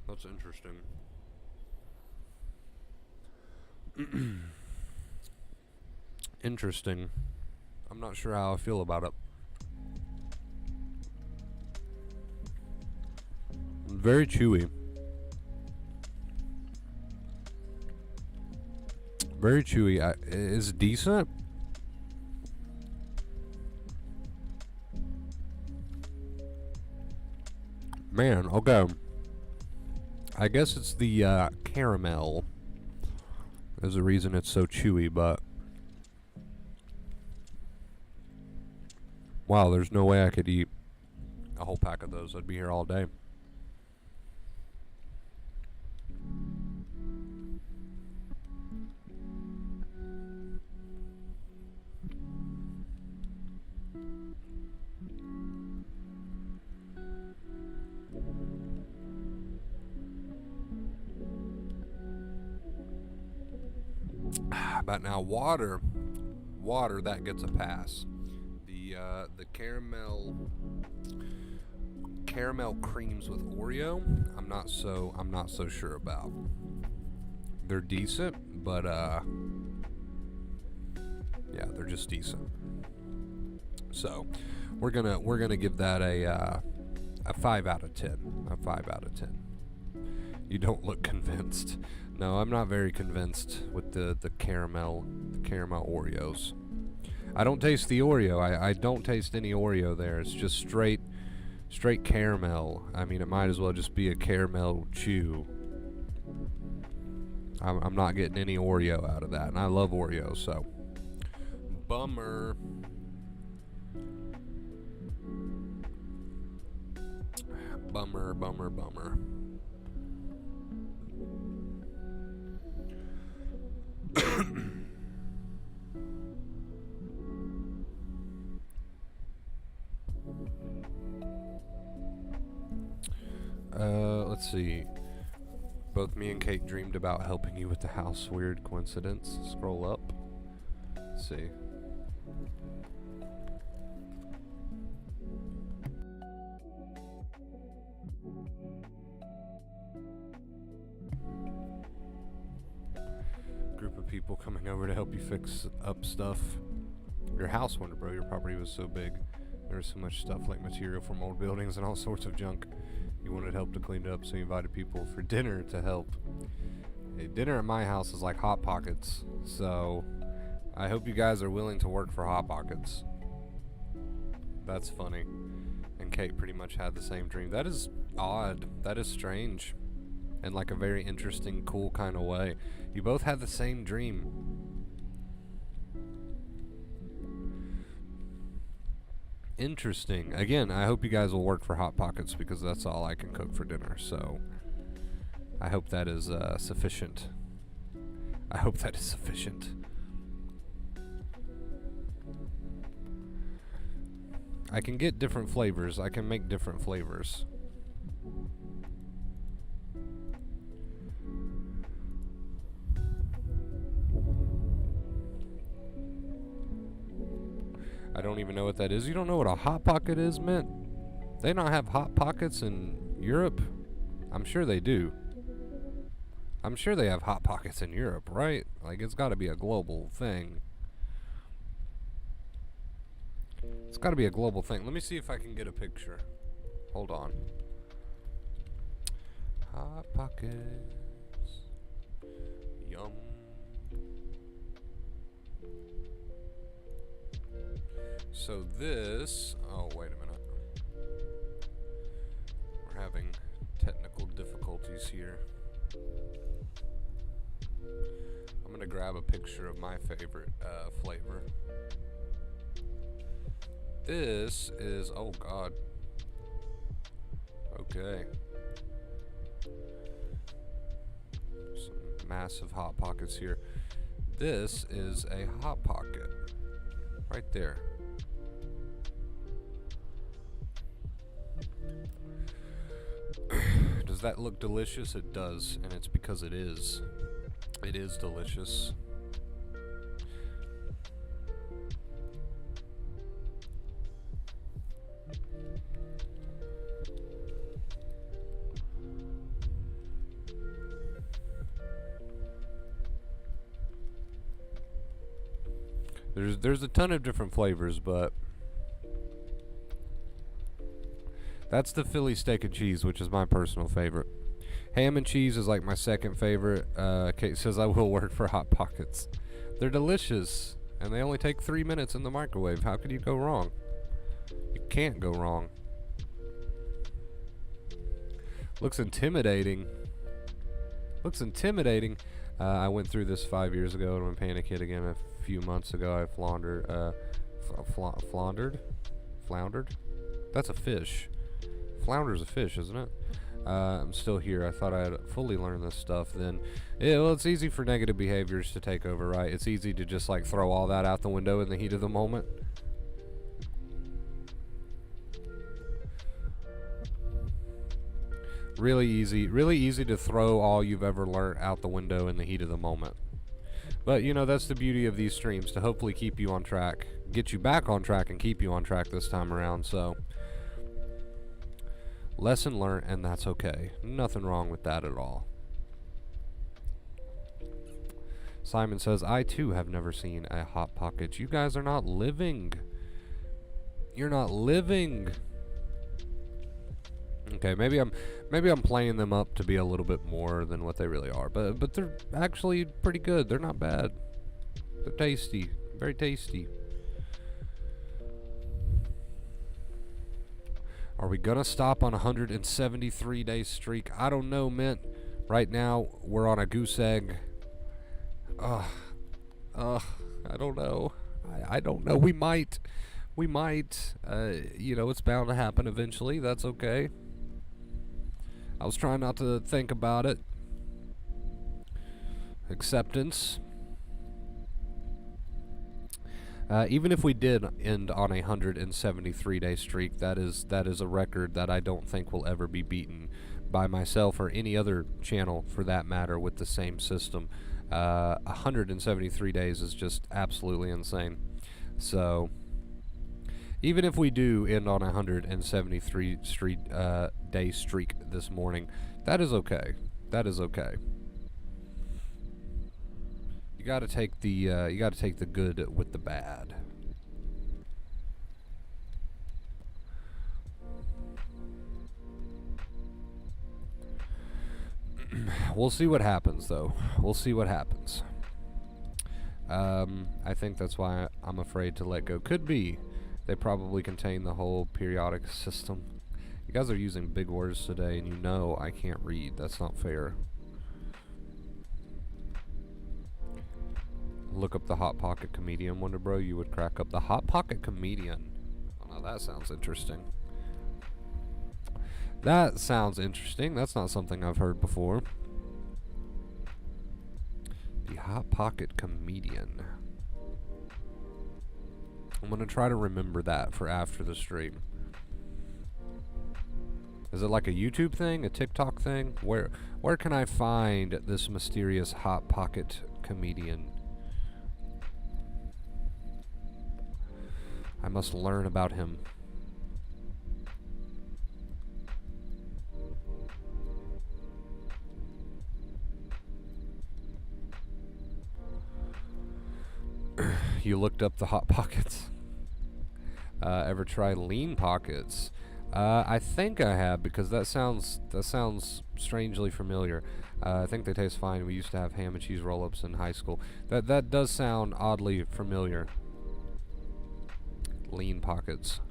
That's interesting. Interesting. I'm not sure how I feel about it. Very chewy. Very chewy. It's decent. Man, okay. I guess it's the caramel. There's a reason it's so chewy, but wow, there's no way I could eat a whole pack of those. I'd be here all day. But now water that gets a pass. The caramel creams with Oreo, I'm not so sure about. They're decent, but yeah, they're just decent. So we're gonna give that a 5 out of 10. A 5 out of 10. You don't look convinced. No, I'm not very convinced with the caramel Oreos. I don't taste the Oreo. I don't taste any Oreo there. It's just straight caramel. I mean, it might as well just be a caramel chew. I'm not getting any Oreo out of that, and I love Oreo, so bummer. Bummer. Let's see. Both me and Kate dreamed about helping you with the house. Weird coincidence. Scroll up. Let's see. Group of people coming over to help you fix up stuff. Your house, Wonder Bro. Your property was so big. There was so much stuff like material from old buildings and all sorts of junk. You wanted help to clean it up, so you invited people for dinner to help. Hey, dinner at my house is like Hot Pockets, so I hope you guys are willing to work for Hot Pockets. That's funny. And Kate pretty much had the same dream. That is odd. That is strange. In like a very interesting, cool kind of way. You both had the same dream. Interesting. Again, I hope you guys will work for Hot Pockets because that's all I can cook for dinner. So I hope that is sufficient. I hope that is sufficient. I can get different flavors. I can make different flavors. I don't even know what that is. You don't know what a Hot Pocket is, Mint? They don't have Hot Pockets in Europe? I'm sure they do. I'm sure they have Hot Pockets in Europe, right? Like, it's got to be a global thing. It's got to be a global thing. Let me see if I can get a picture. Hold on. Hot Pockets. Yum. So this... Oh, wait a minute. We're having technical difficulties here. I'm going to grab a picture of my favorite flavor. This is... Oh, God. Okay. Some massive Hot Pockets here. This is a Hot Pocket. Right there. Does that look delicious? It does, and it's because it is. It is delicious. There's a ton of different flavors, but that's the Philly steak and cheese, which is my personal favorite. Ham and cheese is like my second favorite. Kate says I will work for Hot Pockets. They're delicious, and they only take 3 minutes in the microwave. How could you go wrong? You can't go wrong. Looks intimidating. Looks intimidating. I went through this 5 years ago and went Panic Kid again a few months ago. I floundered? That's a fish. Flounder's a fish, isn't it? I'm still here. I thought I had fully learned this stuff then. Yeah, well, it's easy for negative behaviors to take over, right? It's easy to just like throw all that out the window in the heat of the moment. Really easy to throw all you've ever learned out the window in the heat of the moment. But, you know, that's the beauty of these streams, to hopefully keep you on track, get you back on track and keep you on track this time around. So, lesson learned, and that's okay. Nothing wrong with that at all. Simon says, I too have never seen a Hot Pocket. You guys are not living. You're not living. Okay, maybe I'm playing them up to be a little bit more than what they really are, but they're actually pretty good. They're not bad. They're tasty, very tasty. Are we gonna stop on a 173-day streak? I don't know, Mint. Right now we're on a goose egg. I don't know. I don't know. We might. You know, it's bound to happen eventually. That's okay. I was trying not to think about it. Acceptance. Even if we did end on a 173-day streak, that is a record that I don't think will ever be beaten by myself or any other channel for that matter with the same system. 173 days is just absolutely insane. So even if we do end on a 173 day streak this morning, that is okay. That is okay. You got to take the good with the bad. We'll see what happens, though. We'll see what happens. I think that's why I'm afraid to let go. Could be. They probably contain the whole periodic system. You guys are using big words today, and you know I can't read. That's not fair. Look up the Hot Pocket Comedian, Wonder Bro. You would crack up. The Hot Pocket Comedian. Oh, now that sounds interesting. That sounds interesting. That's not something I've heard before. The Hot Pocket Comedian. I'm going to try to remember that for after the stream. Is it like a YouTube thing? A TikTok thing? Where can I find this mysterious Hot Pocket Comedian? I must learn about him. You looked up the Hot Pockets. Ever try Lean Pockets? I think I have, because that sounds strangely familiar. I think they taste fine. We used to have ham and cheese roll-ups in high school. That does sound oddly familiar. Lean Pockets.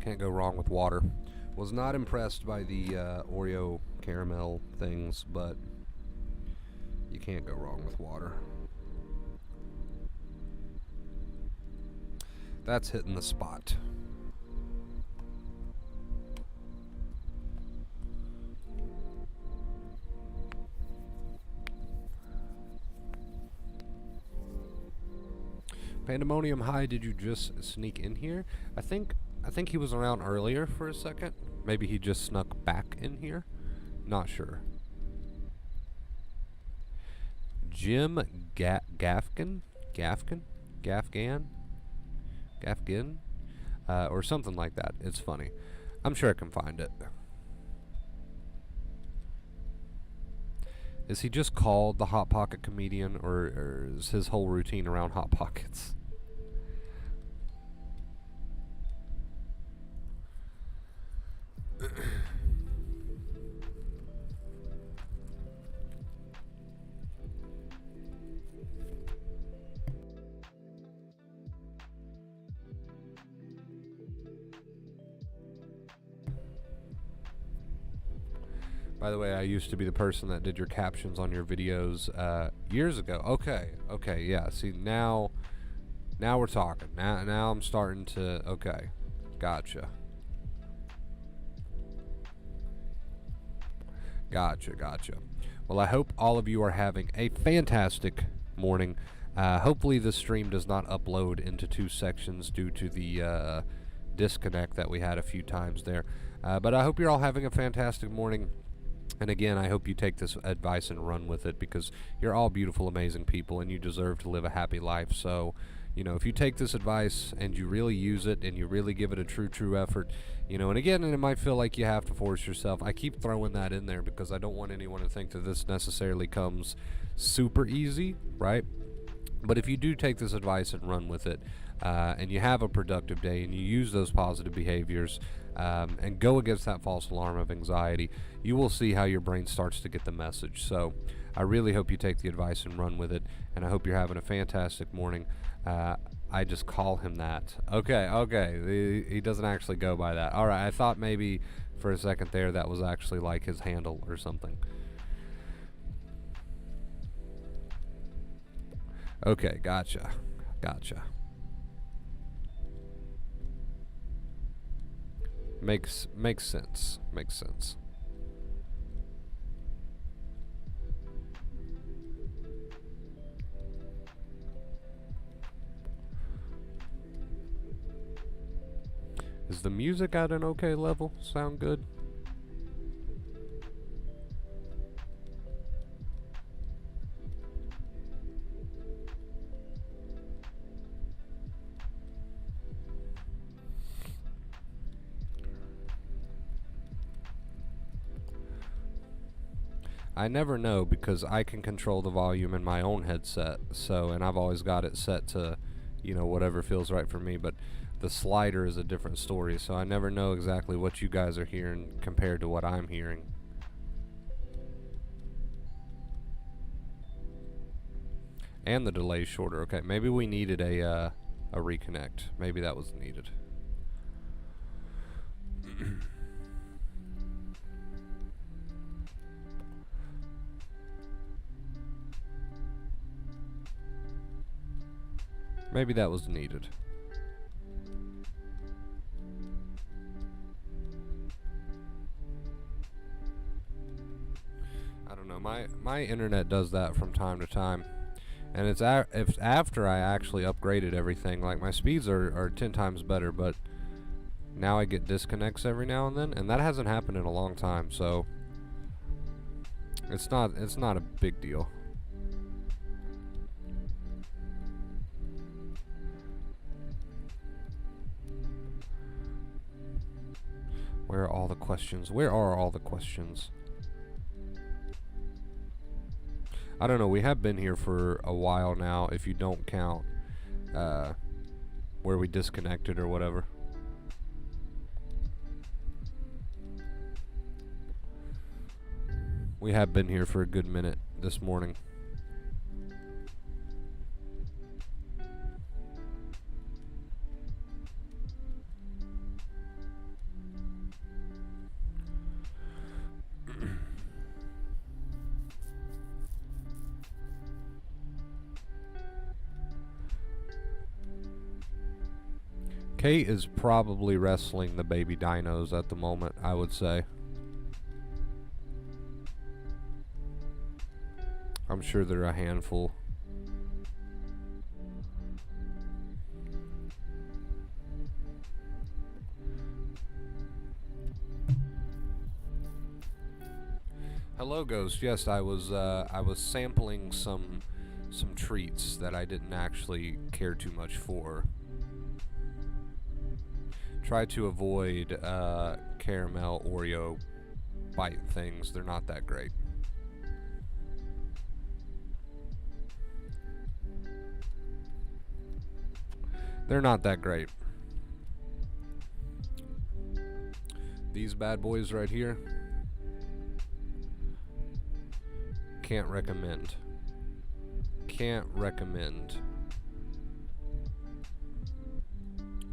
Can't go wrong with water. Was not impressed by the Oreo caramel things, but you can't go wrong with water. That's hitting the spot. Pandemonium High, did you just sneak in here? I think he was around earlier for a second. Maybe he just snuck back in here. Not sure. Jim Gafgan, or something like that. It's funny. I'm sure I can find it. Is he just called the Hot Pocket Comedian, or is his whole routine around Hot Pockets? By the way, I used to be the person that did your captions on your videos years ago. Okay, yeah. See, now we're talking. Now I'm starting to. Okay, gotcha. Well, I hope all of you are having a fantastic morning. Hopefully this stream does not upload into two sections due to the disconnect that we had a few times there. But I hope you're all having a fantastic morning. And again, I hope you take this advice and run with it, because you're all beautiful, amazing people, and you deserve to live a happy life. So, you know, if you take this advice and you really use it and you really give it a true effort, you know, and again, and it might feel like you have to force yourself. I keep throwing that in there because I don't want anyone to think that this necessarily comes super easy, right? But if you do take this advice and run with it, and you have a productive day and you use those positive behaviors, and go against that false alarm of anxiety, you will see how your brain starts to get the message. So I really hope you take the advice and run with it, and I hope you're having a fantastic morning. I just call him that. Okay, he doesn't actually go by that. Alright, I thought maybe for a second there that was actually like his handle or something. Okay, gotcha. Makes sense. Is the music at an okay level? Sound good? I never know, because I can control the volume in my own headset, so, and I've always got it set to, you know, whatever feels right for me, but the slider is a different story, so I never know exactly what you guys are hearing compared to what I'm hearing. And the delay's shorter. Okay, maybe we needed a reconnect. Maybe that was needed. Maybe that was needed. I don't know. My internet does that from time to time, and it's after I actually upgraded everything. Like, my speeds are 10 times better, but Now I get disconnects every now and then, and that hasn't happened in a long time, so it's not a big deal. Where are all the questions? Where are all the questions? I don't know. We have been here for a while now, if you don't count where we disconnected or whatever. We have been here for a good minute this morning. Kate is probably wrestling the baby dinos at the moment, I would say. I'm sure they're a handful. Hello, Ghost. Yes, I was sampling some treats that I didn't actually care too much for. Try to avoid caramel Oreo bite things. They're not that great. They're not that great. These bad boys right here, can't recommend. Can't recommend.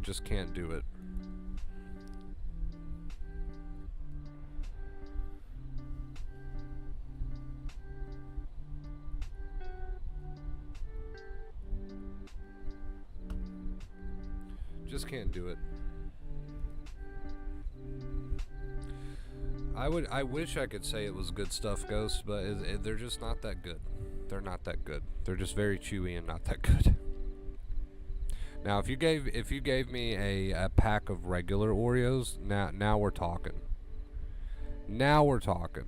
Just can't do it. Just can't do it. I wish I could say it was good stuff, Ghost, but they're just not that good. They're not that good. They're just very chewy and not that good. Now, if you gave me a pack of regular Oreos, now we're talking. Now we're talking.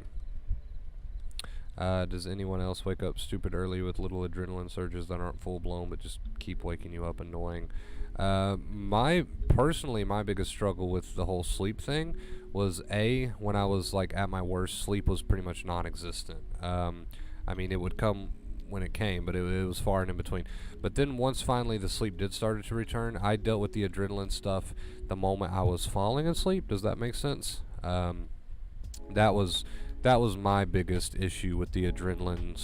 Does anyone else wake up stupid early with little adrenaline surges that aren't full blown but just keep waking you up annoying? My biggest struggle with the whole sleep thing was when I was like at my worst, sleep was pretty much non-existent. I mean, it would come when it came, but it was far and in between. But then once finally the sleep did start to return, I dealt with the adrenaline stuff the moment I was falling asleep. Does that make sense? That was my biggest issue with the adrenaline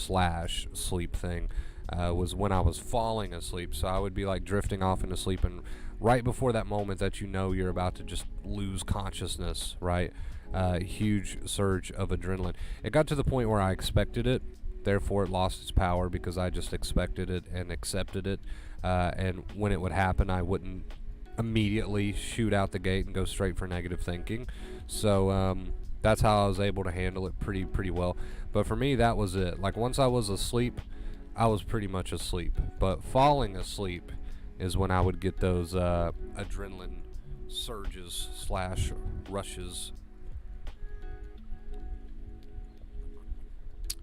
/ sleep thing. Was when I was falling asleep. So I would be like drifting off into sleep, and right before that moment that you know you're about to just lose consciousness, right? Huge surge of adrenaline. It got to the point where I expected it, therefore it lost its power because I just expected it and accepted it. And when it would happen, I wouldn't immediately shoot out the gate and go straight for negative thinking. So that's how I was able to handle it pretty well. But for me, that was it. Like once I was asleep, I was pretty much asleep. But falling asleep is when I would get those adrenaline surges / rushes.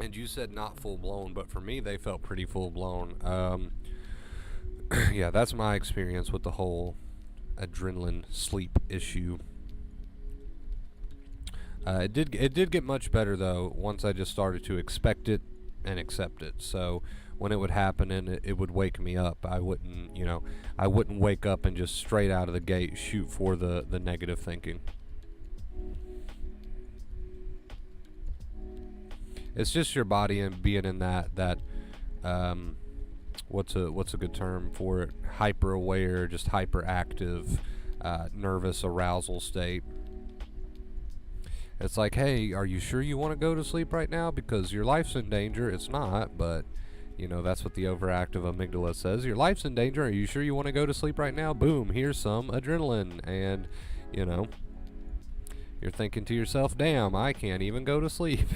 And you said not full blown, but for me they felt pretty full blown. Yeah, that's my experience with the whole adrenaline sleep issue. It did get much better though once I just started to expect it and accept it. So when it would happen and it would wake me up, I wouldn't wake up and just straight out of the gate shoot for the negative thinking. It's just your body and being in that what's a good term for it? Hyper aware, just hyperactive, nervous arousal state. It's like, hey, are you sure you want to go to sleep right now? Because your life's in danger. It's not, but, that's what the overactive amygdala says. Your life's in danger. Are you sure you want to go to sleep right now? Boom, here's some adrenaline. And, you're thinking to yourself, damn, I can't even go to sleep.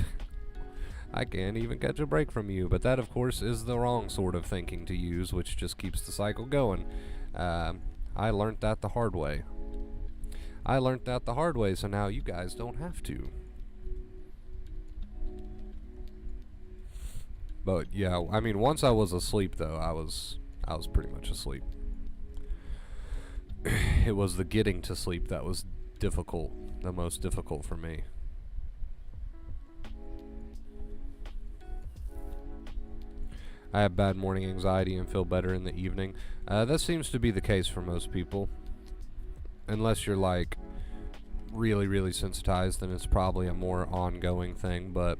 I can't even catch a break from you. But that, of course, is the wrong sort of thinking to use, which just keeps the cycle going. I learned that the hard way. I learned that the hard way, so now you guys don't have to. But yeah, I mean, once I was asleep though, I was pretty much asleep. It was the getting to sleep that was difficult, the most difficult for me. I have bad morning anxiety and feel better in the evening. That seems to be the case for most people. Unless you're like really, really sensitized, then it's probably a more ongoing thing, but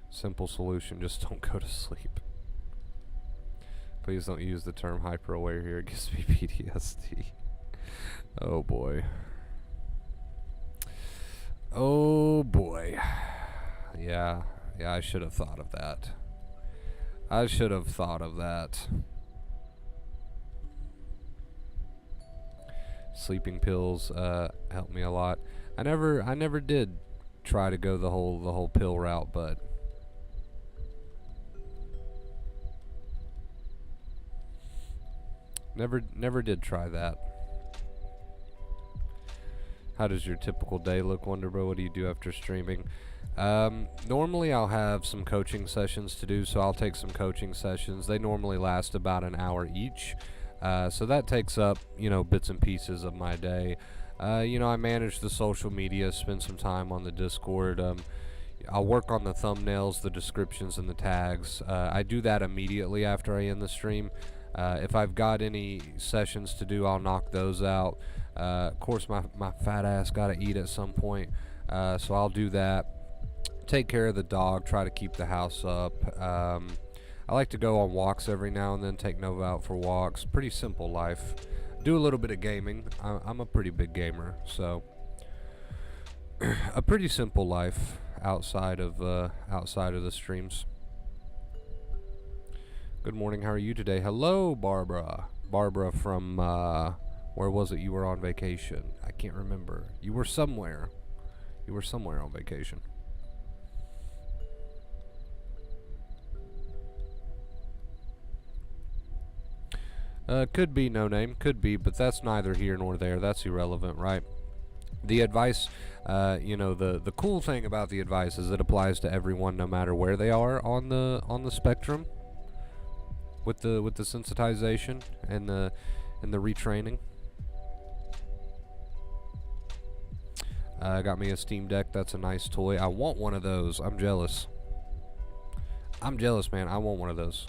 simple solution, just don't go to sleep. Please don't use the term hyper aware here, it gives me PTSD. Oh boy. Oh boy. Yeah, I should have thought of that. Sleeping pills help me a lot. I never did try to go the whole pill route, but never did try that. How does your typical day look, Wonderbro? What do you do after streaming? Normally I'll have some coaching sessions to do, so I'll take some coaching sessions. They normally last about an hour each. So that takes up, bits and pieces of my day. I manage the social media, spend some time on the Discord. I'll work on the thumbnails, the descriptions, and the tags. I do that immediately after I end the stream. If I've got any sessions to do, I'll knock those out. Of course, my fat ass gotta eat at some point, so I'll do that. Take care of the dog, try to keep the house up. I like to go on walks every now and then, take Nova out for walks. Pretty simple life. Do a little bit of gaming. I'm a pretty big gamer, so a pretty simple life outside of the streams. Good morning, how are you today? Hello, Barbara. Barbara from, where was it you were on vacation? I can't remember. You were somewhere on vacation. Could be no name, could be, but that's neither here nor there. That's irrelevant, right? The advice, the cool thing about the advice is it applies to everyone, no matter where they are on the spectrum. With the sensitization and the retraining. Got me a Steam Deck. That's a nice toy. I want one of those. I'm jealous. Man. I want one of those.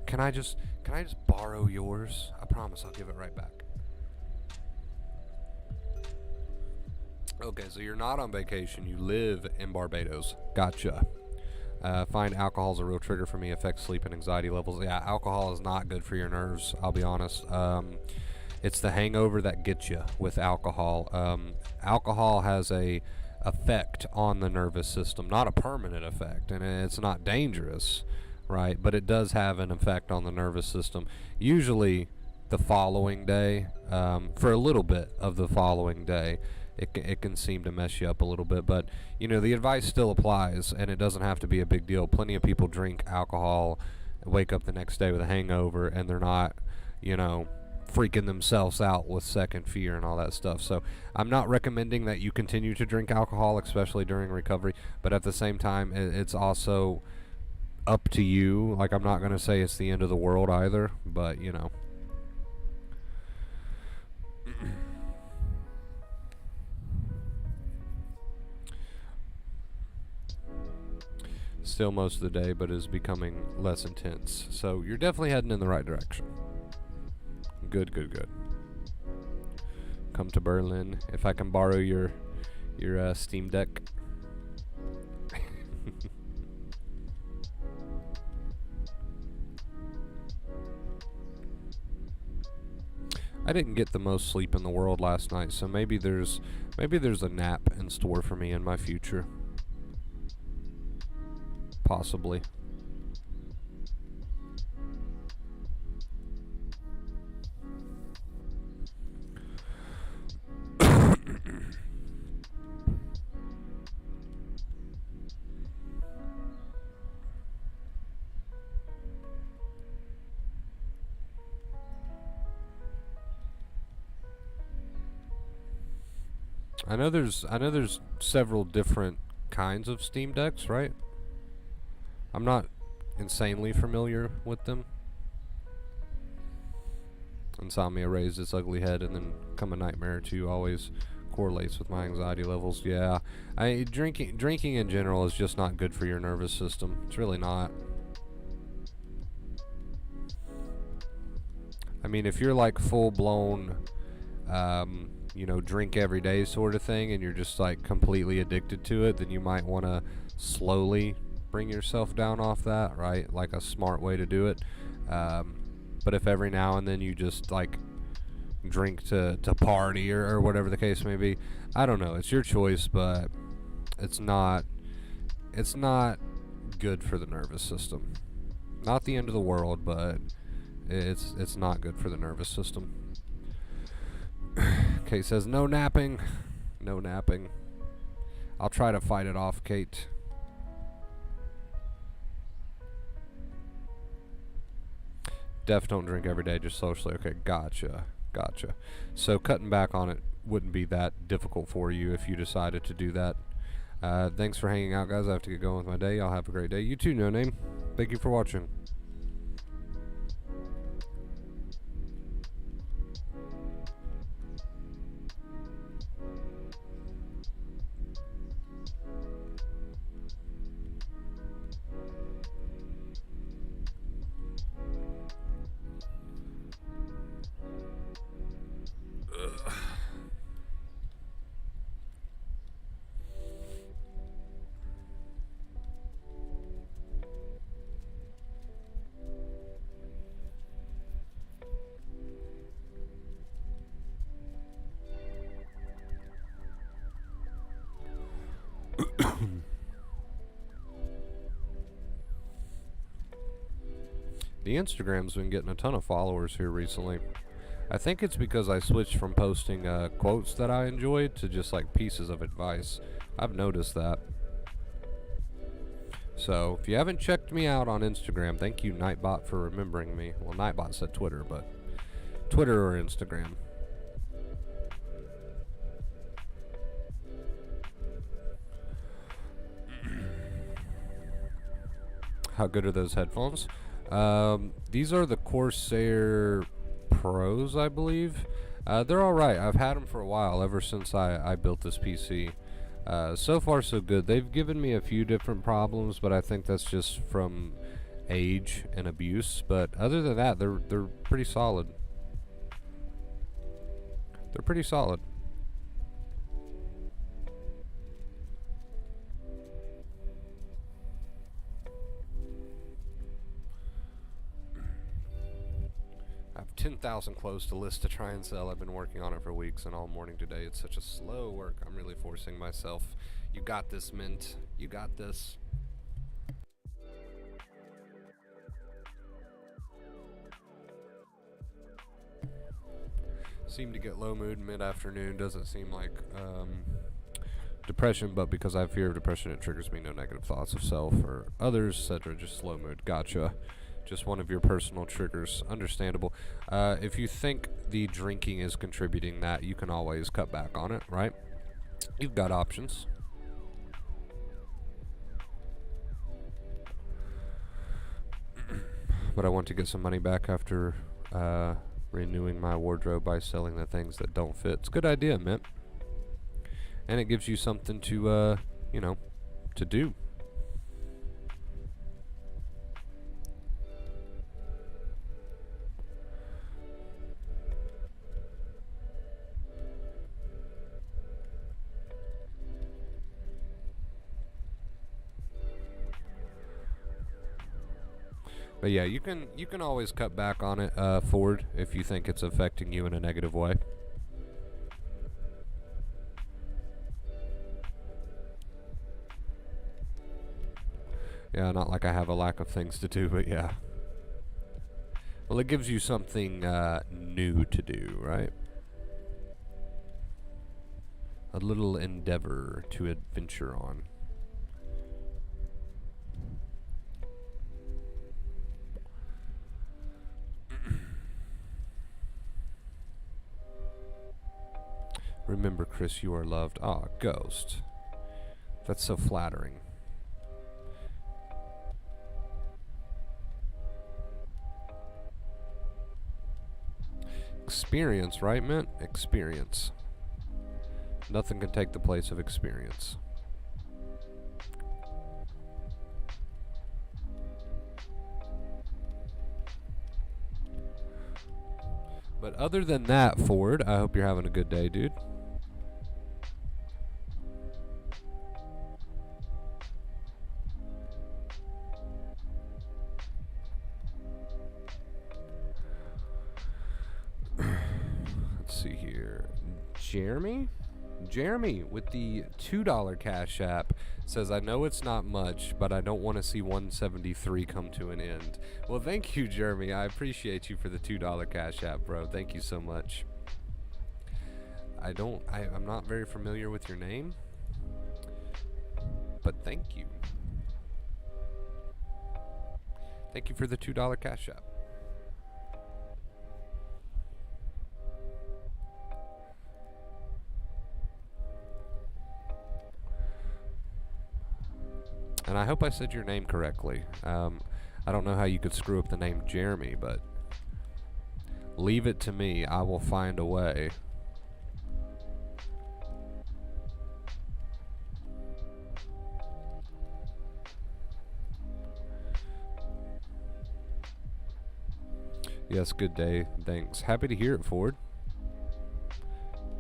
Can I just borrow yours? I promise I'll give it right back. Okay, so you're not on vacation. You live in Barbados. Gotcha. Find alcohol is a real trigger for me. Affects sleep and anxiety levels. Yeah, alcohol is not good for your nerves. I'll be honest. It's the hangover that gets you with alcohol. Alcohol has a effect on the nervous system, not a permanent effect, and it's not dangerous, right? But it does have an effect on the nervous system. Usually, the following day, for a little bit of the following day, it can seem to mess you up a little bit, but the advice still applies, and it doesn't have to be a big deal. Plenty of people drink alcohol, wake up the next day with a hangover, and they're not, freaking themselves out with second fear and all that stuff. So I'm not recommending that you continue to drink alcohol, especially during recovery, but at the same time, it's also up to you. Like, I'm not going to say it's the end of the world either, but still most of the day, but is becoming less intense. So you're definitely heading in the right direction. Good. Come to Berlin. If I can borrow your Steam Deck. I didn't get the most sleep in the world last night, so maybe there's a nap in store for me in my future. Possibly. I know there's several different kinds of Steam Decks, right? I'm not insanely familiar with them. Insomnia raised its ugly head, and then Come a Nightmare 2 always correlates with my anxiety levels. Yeah, drinking in general is just not good for your nervous system. It's really not. I mean, if you're like full blown, drink every day sort of thing, and you're just like completely addicted to it, then you might want to slowly bring yourself down off that, right? Like a smart way to do it. But if every now and then you just like drink to party or whatever the case may be, I don't know. It's your choice, but it's not good for the nervous system. Not the end of the world, but it's not good for the nervous system. Kate says no napping. No napping. I'll try to fight it off, Kate. Def don't drink every day, just socially. Okay, gotcha. So cutting back on it wouldn't be that difficult for you if you decided to do that. Thanks for hanging out, guys. I have to get going with my day. Y'all have a great day. You too, No Name. Thank you for watching. The Instagram's been getting a ton of followers here recently. I think it's because I switched from posting quotes that I enjoyed to just like pieces of advice. I've noticed that. So, if you haven't checked me out on Instagram, thank you, Nightbot, for remembering me. Well, Nightbot said Twitter, but Twitter or Instagram. How good are those headphones? These are the Corsair Pros, I believe. They're alright. I've had them for a while, ever since I built this PC. So far, so good. They've given me a few different problems, but I think that's just from age and abuse. But other than that, they're pretty solid. They're pretty solid. I have 10,000 clothes to list to try and sell. I've been working on it for weeks and all morning today. It's such a slow work. I'm really forcing myself. You got this, Mint. You got this. Seem to get low mood mid-afternoon. Doesn't seem like depression, but because I have fear of depression, it triggers me no negative thoughts of self or others, etc. Just slow mood. Gotcha. Just one of your personal triggers. Understandable. If you think the drinking is contributing that, you can always cut back on it, right? You've got options. But I want to get some money back after renewing my wardrobe by selling the things that don't fit. It's a good idea, Mint. And it gives you something to, to do. But yeah, you can always cut back on it, Ford, if you think it's affecting you in a negative way. Yeah, not like I have a lack of things to do, but yeah. Well, it gives you something new to do, right? A little endeavor to adventure on. Remember, Chris, you are loved. Aw, Ghost. That's so flattering. Experience, right, Mint? Experience. Nothing can take the place of experience. But other than that, Ford, I hope you're having a good day, dude. Let's see here. Jeremy with the $2 Cash App says, I know it's not much, but I don't want to see 173 come to an end. Well, thank you, Jeremy. I appreciate you for the $2 Cash App, bro. Thank you so much. I'm not very familiar with your name, but thank you. Thank you for the $2 Cash App. And I hope I said your name correctly. I don't know how you could screw up the name Jeremy, but leave it to me. I will find a way. Yes, good day. Thanks. Happy to hear it, Ford.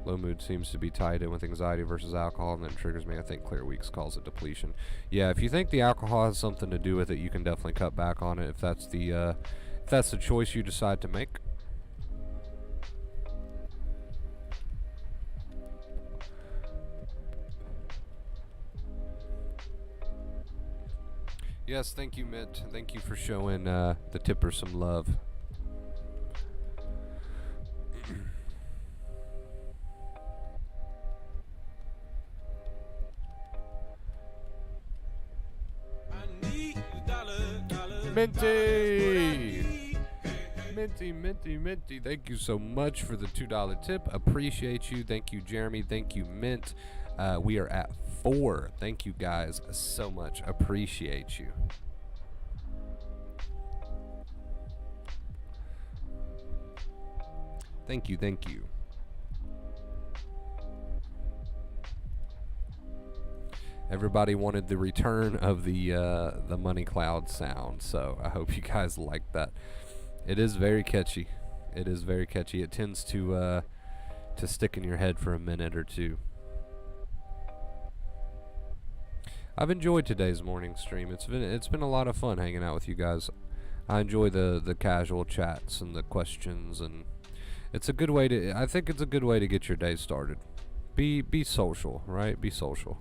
Low mood seems to be tied in with anxiety versus alcohol, and then triggers me. I think Clear Weeks calls it depletion. Yeah, if you think the alcohol has something to do with it, you can definitely cut back on it if that's the choice you decide to make. Yes, thank you, Mint. Thank you for showing the tipper some love. Minty! Minty. Thank you so much for the $2 tip. Appreciate you. Thank you, Jeremy. Thank you, Mint. We are at 4. Thank you guys so much. Appreciate you. Thank you. Everybody wanted the return of the Money Cloud sound, so I hope you guys like that. It is very catchy. It tends to stick in your head for a minute or two. I've enjoyed today's morning stream. It's been a lot of fun hanging out with you guys. I enjoy the casual chats and the questions, and it's a good way to. I think it's a good way to get your day started. Be social, right? Be social.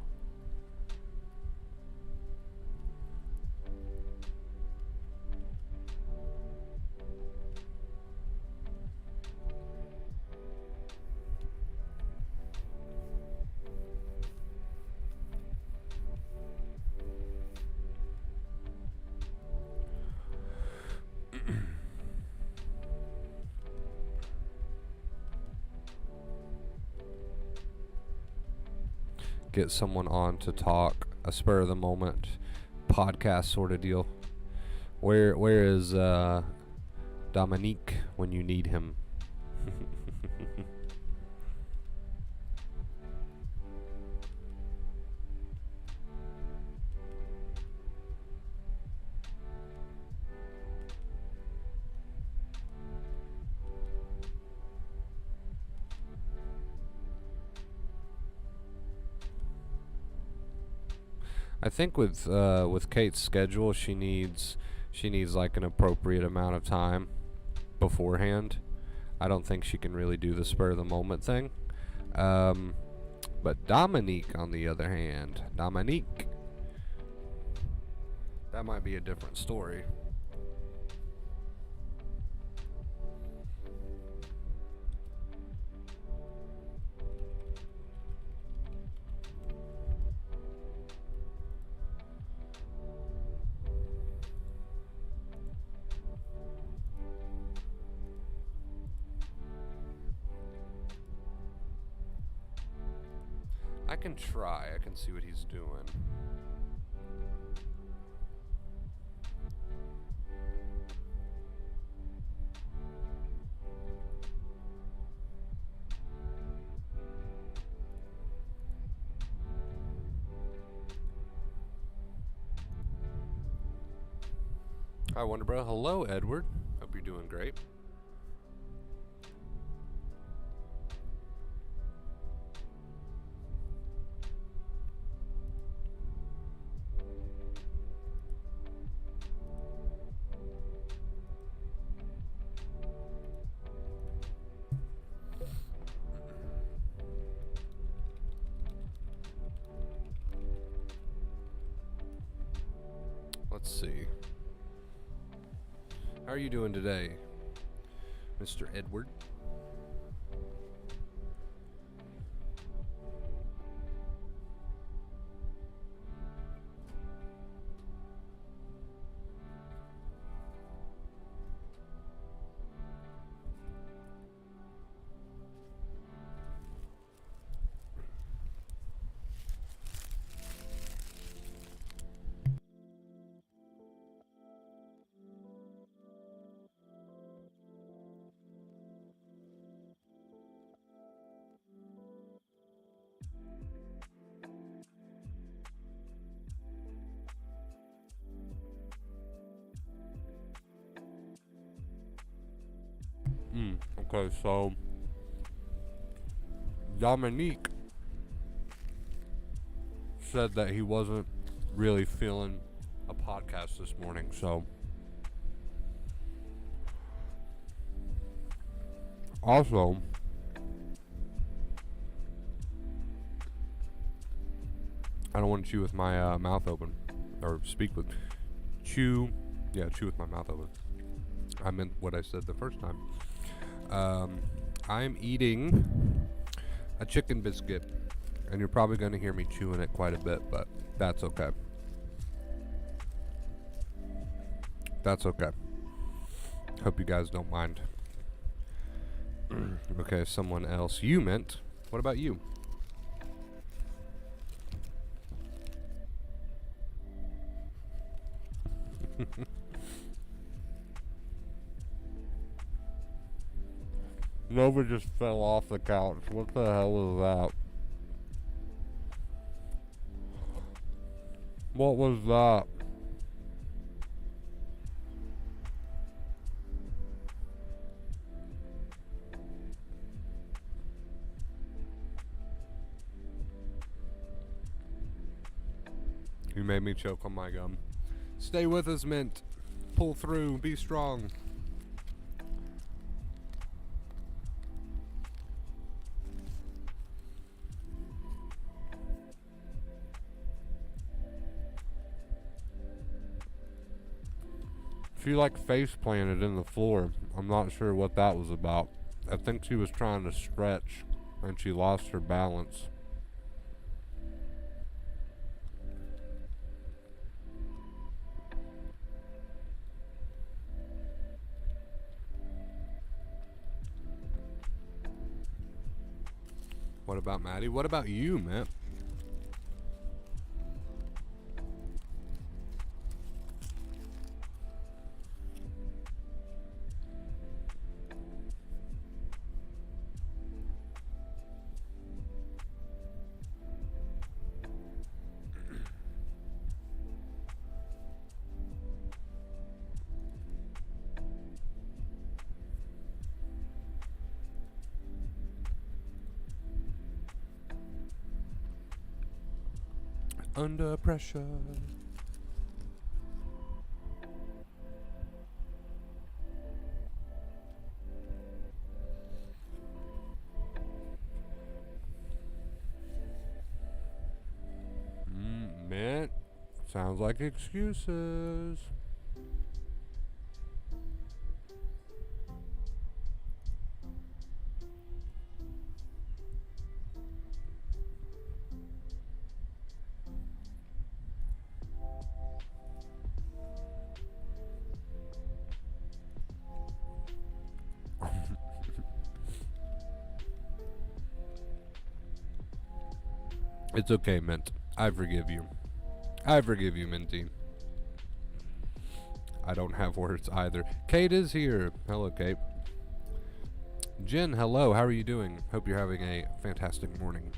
Get someone on to talk, a spur of the moment podcast sort of deal. Where is Dominique when you need him? I think with Kate's schedule, she needs like an appropriate amount of time beforehand. I don't think she can really do the spur of the moment thing. But Dominique, on the other hand, that might be a different story. can try. I can see what he's doing. Hi, Wonder Bro. Hello, Edward. Hope you're doing great. Let's see. How are you doing today, Mr. Edward? Okay, so Dominique said that he wasn't really feeling a podcast this morning, so also I don't want to chew with my mouth open, or speak with chew with my mouth open. I meant what I said the first time. I'm eating a chicken biscuit, and you're probably going to hear me chewing it quite a bit, but that's okay. That's okay. Hope you guys don't mind. Okay, someone else. You meant. What about you? Nova just fell off the couch. What the hell was that? What was that? You made me choke on my gum. Stay with us, Mint. Pull through. Be strong. She like face planted in the floor. I'm not sure what that was about. I think she was trying to stretch and she lost her balance. What about Maddie? What about you, Matt? Under pressure. Man, sounds like excuses. It's okay, Mint. I forgive you. I forgive you, Minty. I don't have words either. Kate is here. Hello, Kate. Jen, hello. How are you doing? Hope you're having a fantastic morning.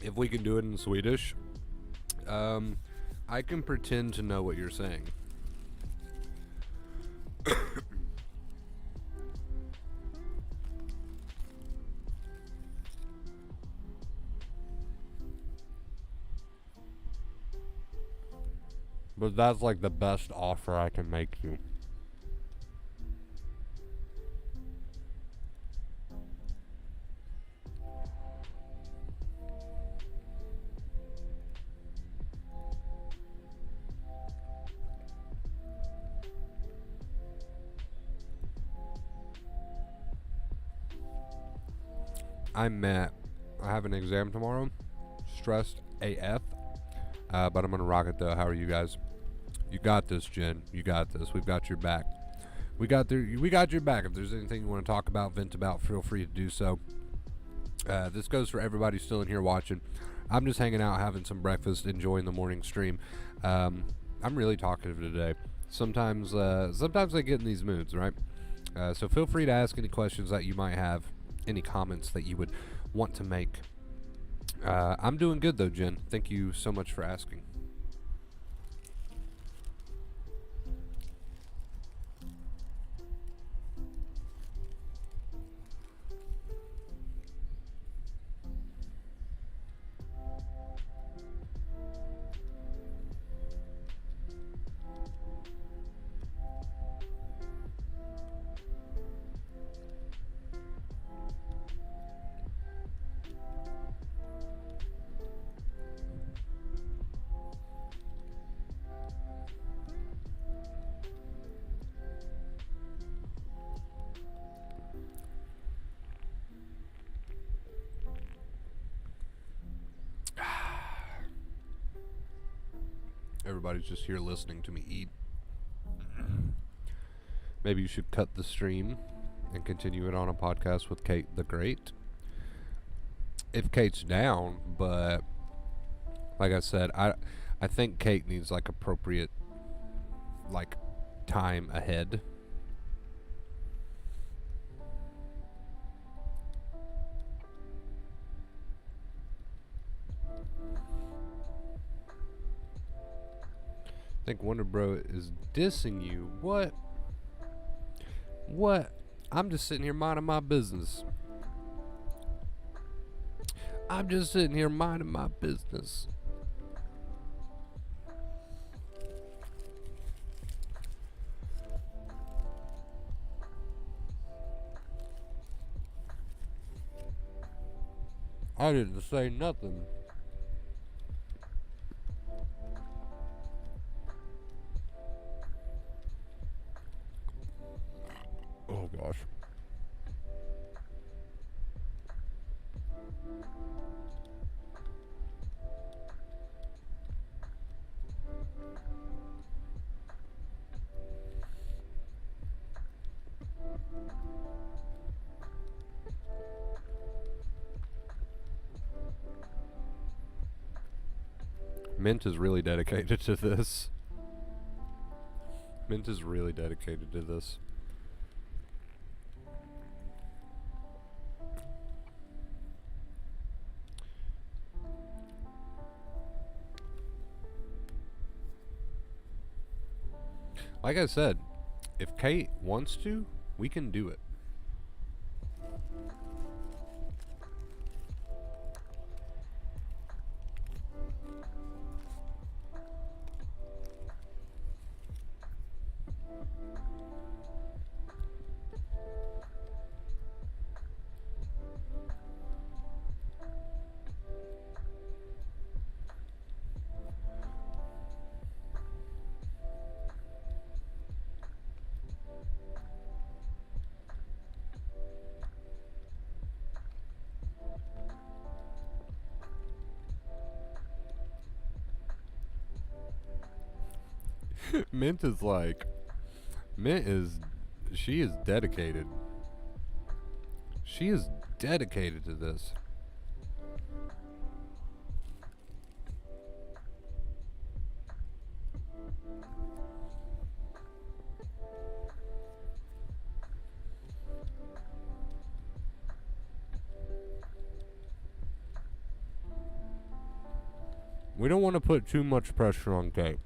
If we can do it in Swedish, I can pretend to know what you're saying. But that's like the best offer I can make you. I'm Matt. I have an exam tomorrow. Stressed AF. But I'm gonna rock it though. How are you guys? You got this, Jen. You got this. We've got your back. We got your back. If there's anything you want to talk about, vent about, feel free to do so. This goes for everybody still in here watching. I'm just hanging out, having some breakfast, enjoying the morning stream. I'm really talkative today. Sometimes I get in these moods, right? So feel free to ask any questions that you might have, any comments that you would want to make. I'm doing good though, Jen. Thank you so much for asking. Everybody's just here listening to me eat. Maybe you should cut the stream and continue it on a podcast with Kate the Great. If Kate's down, but like I said, I think Kate needs like appropriate like time ahead. I think Wonder Bro is dissing you. What? What? I'm just sitting here minding my business. I'm just sitting here minding my business. I didn't say nothing. Oh gosh. Mint is really dedicated to this. Mint is really dedicated to this. Like I said, if Kate wants to, we can do it. Mint is like, Mint is, she is dedicated. She is dedicated to this. We don't want to put too much pressure on Kate.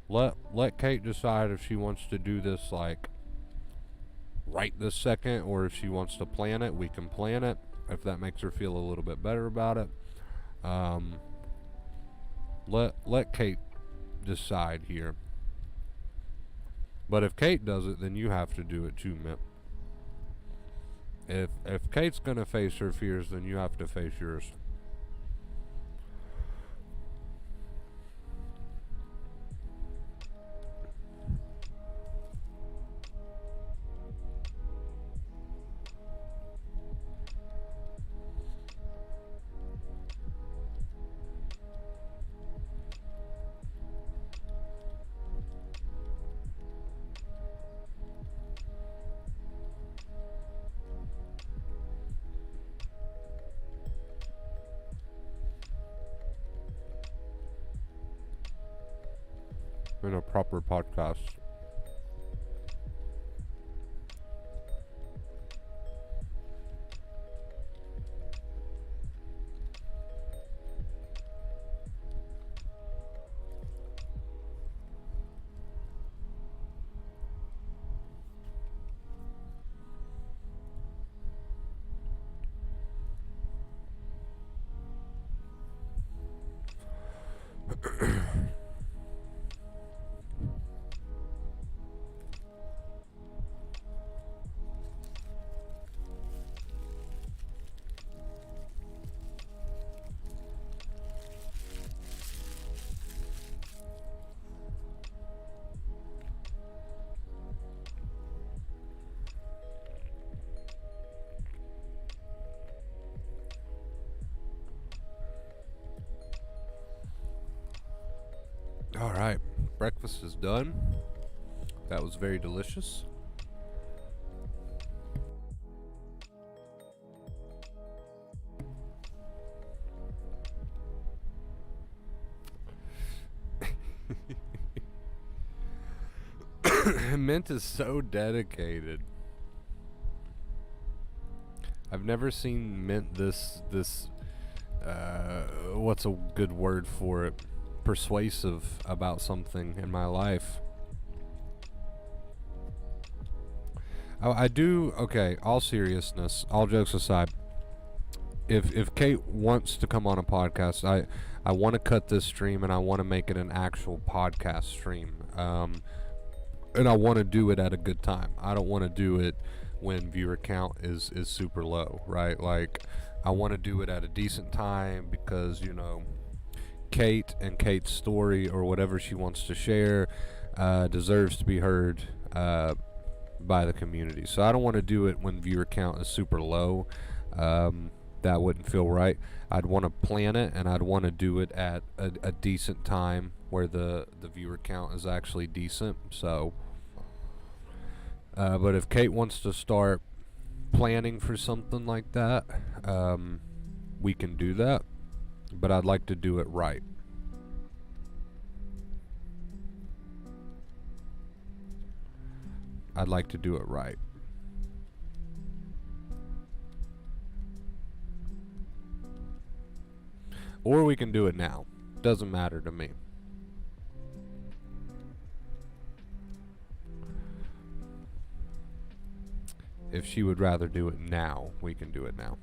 Let Kate decide if she wants to do this like right this second, or if she wants to plan it. We can plan it if that makes her feel a little bit better about it. Um, let Kate decide here. But if Kate does it, then you have to do it too, Mint. If Kate's gonna face her fears, then you have to face yours. In a proper podcast. All right, breakfast is done. That was very delicious. Mint is so dedicated. I've never seen Mint this what's a good word for it? Persuasive about something in my life. I do, okay, all seriousness, all jokes aside. If Kate wants to come on a podcast, I want to cut this stream and I want to make it an actual podcast stream. And I want to do it at a good time. I don't want to do it when viewer count is super low, right? Like, I want to do it at a decent time because, you know, Kate and Kate's story or whatever she wants to share deserves to be heard by the community. So I don't want to do it when viewer count is super low. That wouldn't feel right. I'd want to plan it, and I'd want to do it at a decent time where the viewer count is actually decent. So, but if Kate wants to start planning for something like that, we can do that. But I'd like to do it right. I'd like to do it right. Or we can do it now. Doesn't matter to me. If she would rather do it now, we can do it now.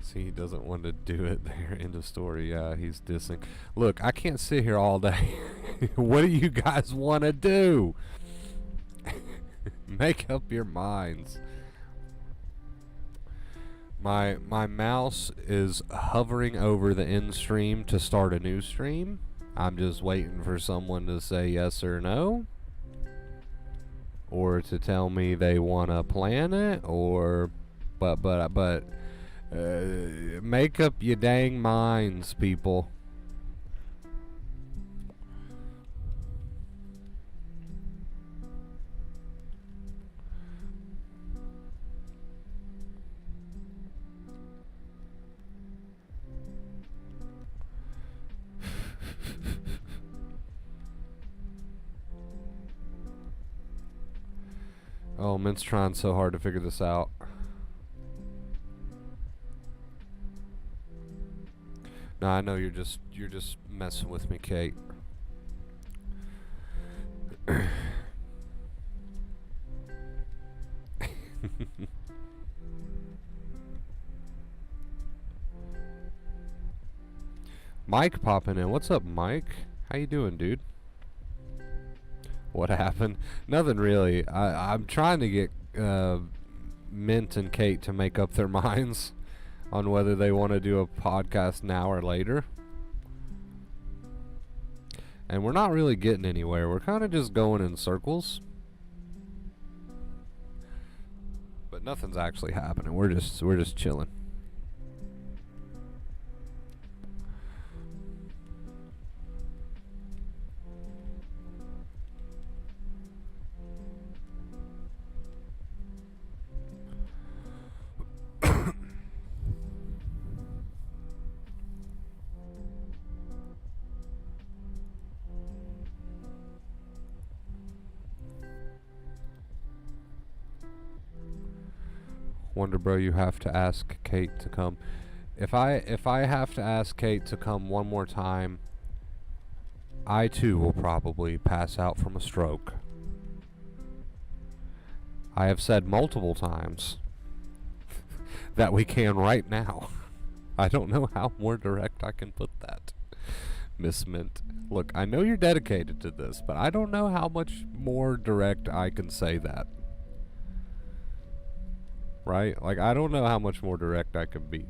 See, he doesn't want to do it there. End of story. Yeah, he's dissing. Look, I can't sit here all day. What do you guys want to do? Make up your minds. My mouse is hovering over the end stream to start a new stream. I'm just waiting for someone to say yes or no. Or to tell me they want to plan it, or but make up your dang minds, people. Oh, Mint's trying so hard to figure this out. No, I know you're just messing with me, Kate. Mike popping in. What's up, Mike? How you doing, dude? What happened? Nothing really. I'm trying to get Mint and Kate to make up their minds on whether they want to do a podcast now or later. And we're not really getting anywhere. We're kind of just going in circles. But nothing's actually happening. We're just chilling. Wonder Bro, you have to ask Kate to come. If I have to ask Kate to come one more time, I too will probably pass out from a stroke. I have said multiple times that we can right now. I don't know how more direct I can put that, Miss Mint. Look, I know you're dedicated to this, but I don't know how much more direct I can say that. Right? Like, I don't know how much more direct I can be.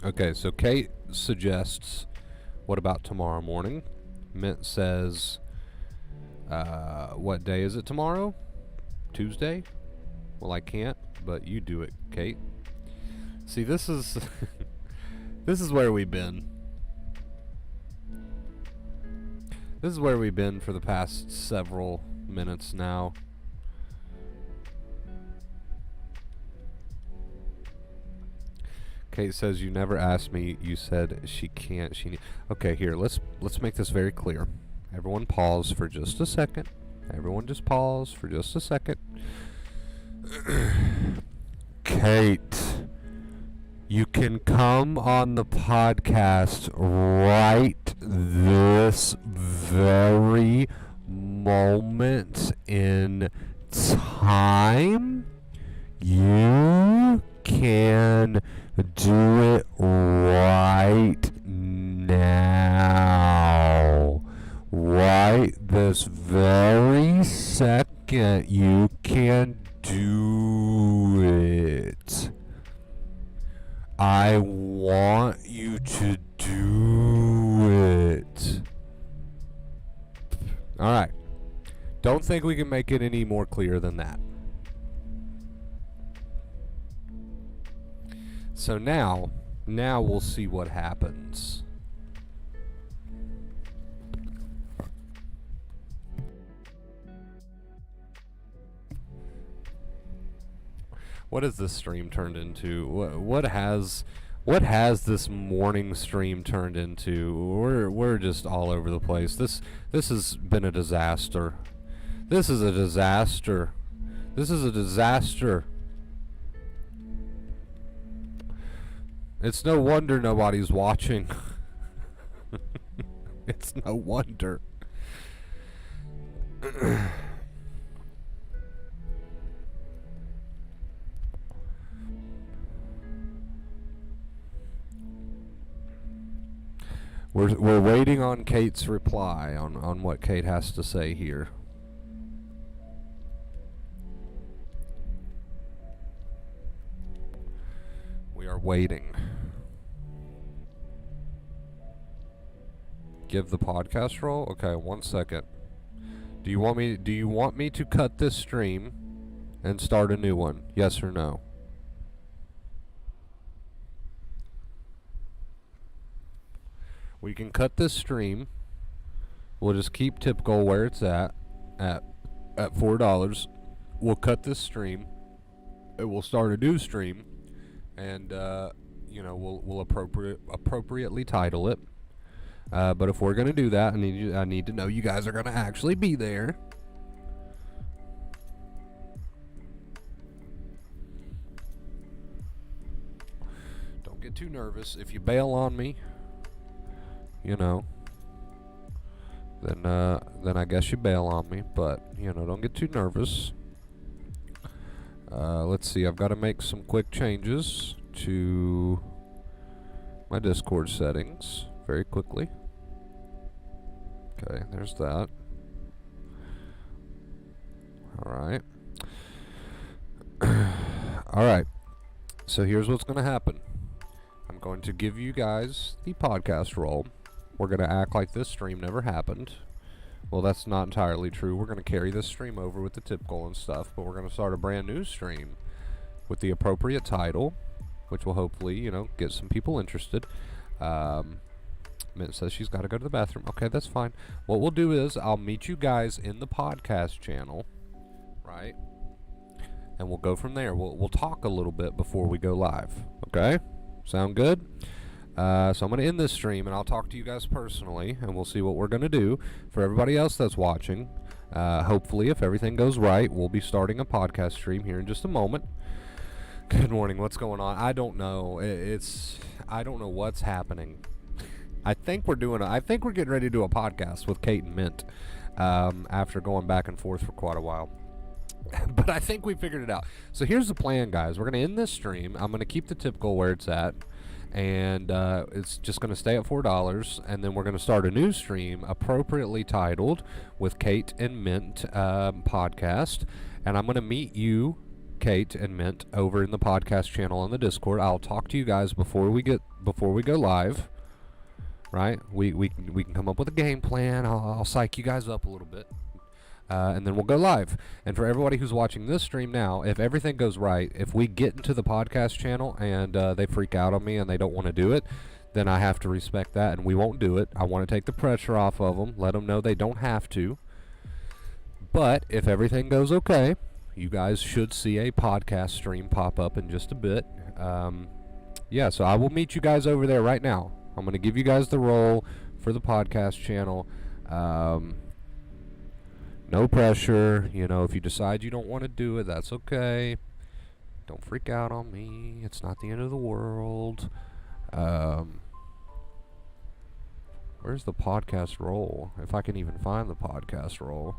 Okay, so Kate suggests, what about tomorrow morning? Mint says, what day is it tomorrow? Tuesday? Well, I can't, but you do it, Kate. See, this is this is where we've been. This is where we've been for the past several minutes now. Kate says you never asked me. You said she can't. Okay, here. Let's make this very clear. Everyone pause for just a second. Everyone just pause for just a second. Kate, you can come on the podcast right this very moment in time. You can do it right now. Right this very second, you can do it. I want you to do it. Alright. Don't think we can make it any more clear than that. So now we'll see what happens. What has this stream turned into? What has this morning stream turned into? We're just all over the place. This has been a disaster. This is a disaster. This is a disaster. It's no wonder nobody's watching. It's no wonder. We're waiting on Kate's reply on what Kate has to say here. We are waiting. Give the podcast roll? Okay, 1 second. Do you want me to cut this stream and start a new one? Yes or no? We can cut this stream. We'll just keep typical where it's at $4. We'll cut this stream. We'll start a new stream, and we'll appropriately title it. But if we're gonna do that, I need to know you guys are gonna actually be there. Don't get too nervous. If you bail on me, then I guess you bail on me. But don't get too nervous. Let's see. I've got to make some quick changes to my Discord settings very quickly. Okay, there's that. Alright. Alright. So here's what's going to happen. I'm going to give you guys the podcast role. We're going to act like this stream never happened. Well, that's not entirely true. We're going to carry this stream over with the typical and stuff, but we're going to start a brand new stream with the appropriate title, which will hopefully, get some people interested. Mint says she's got to go to the bathroom. Okay, that's fine. What we'll do is I'll meet you guys in the podcast channel, right? And we'll go from there. We'll talk a little bit before we go live. Okay? Sound good? So I'm going to end this stream, and I'll talk to you guys personally, and we'll see what we're going to do. For everybody else that's watching, hopefully, if everything goes right, we'll be starting a podcast stream here in just a moment. Good morning. What's going on? I don't know. I don't know what's happening. I think we're getting ready to do a podcast with Kate and Mint after going back and forth for quite a while. But I think we figured it out. So here's the plan, guys. We're going to end this stream. I'm going to keep the typical where it's at. And it's just going to stay at $4, and then we're going to start a new stream appropriately titled with Kate and Mint podcast, and I'm going to meet you, Kate and Mint, over in the podcast channel on the Discord. I'll talk to you guys before we go live, right? We can come up with a game plan. I'll psych you guys up a little bit. And then we'll go live. And for everybody who's watching this stream now, if everything goes right, if we get into the podcast channel and they freak out on me and they don't want to do it, then I have to respect that, and we won't do it. I want to take the pressure off of them, let them know they don't have to. But if everything goes okay, you guys should see a podcast stream pop up in just a bit. Yeah, so I will meet you guys over there right now. I'm going to give you guys the role for the podcast channel. No pressure. If you decide you don't want to do it, that's okay. Don't freak out on me. It's not the end of the world. Where's the podcast role? If I can even find the podcast role,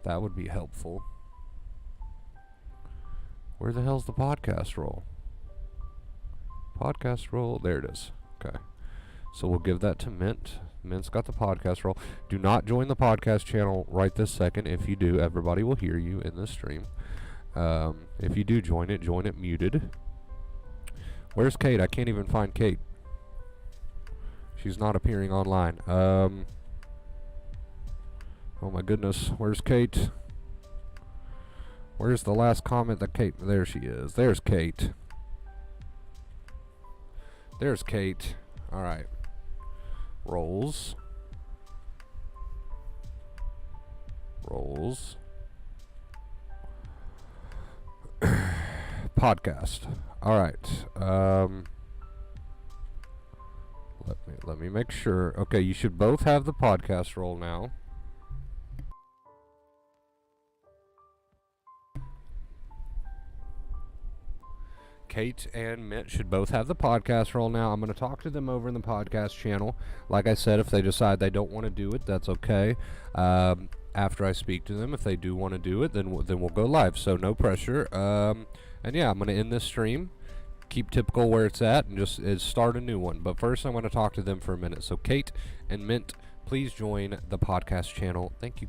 that would be helpful. Where the hell's the podcast role? Podcast role. There it is. Okay. So we'll give that to Mint. Mint's got the podcast role. Do not join the podcast channel right this second. If you do, everybody will hear you in this stream. If you do join it muted. Where's Kate? I can't even find Kate. She's not appearing online. Oh my goodness. Where's Kate? Where's the last comment that Kate... There she is. There's Kate. There's Kate. Alright. Roles. Podcast. All right. Let me make sure. Okay, you should both have the podcast role now. Kate and Mint should both have the podcast role now. I'm going to talk to them over in the podcast channel. Like I said, if they decide they don't want to do it, that's okay. After I speak to them, if they do want to do it, then we'll go live. So no pressure. And yeah, I'm going to end this stream. Keep typical where it's at and just start a new one. But first, I'm going to talk to them for a minute. So Kate and Mint, please join the podcast channel. Thank you, guys.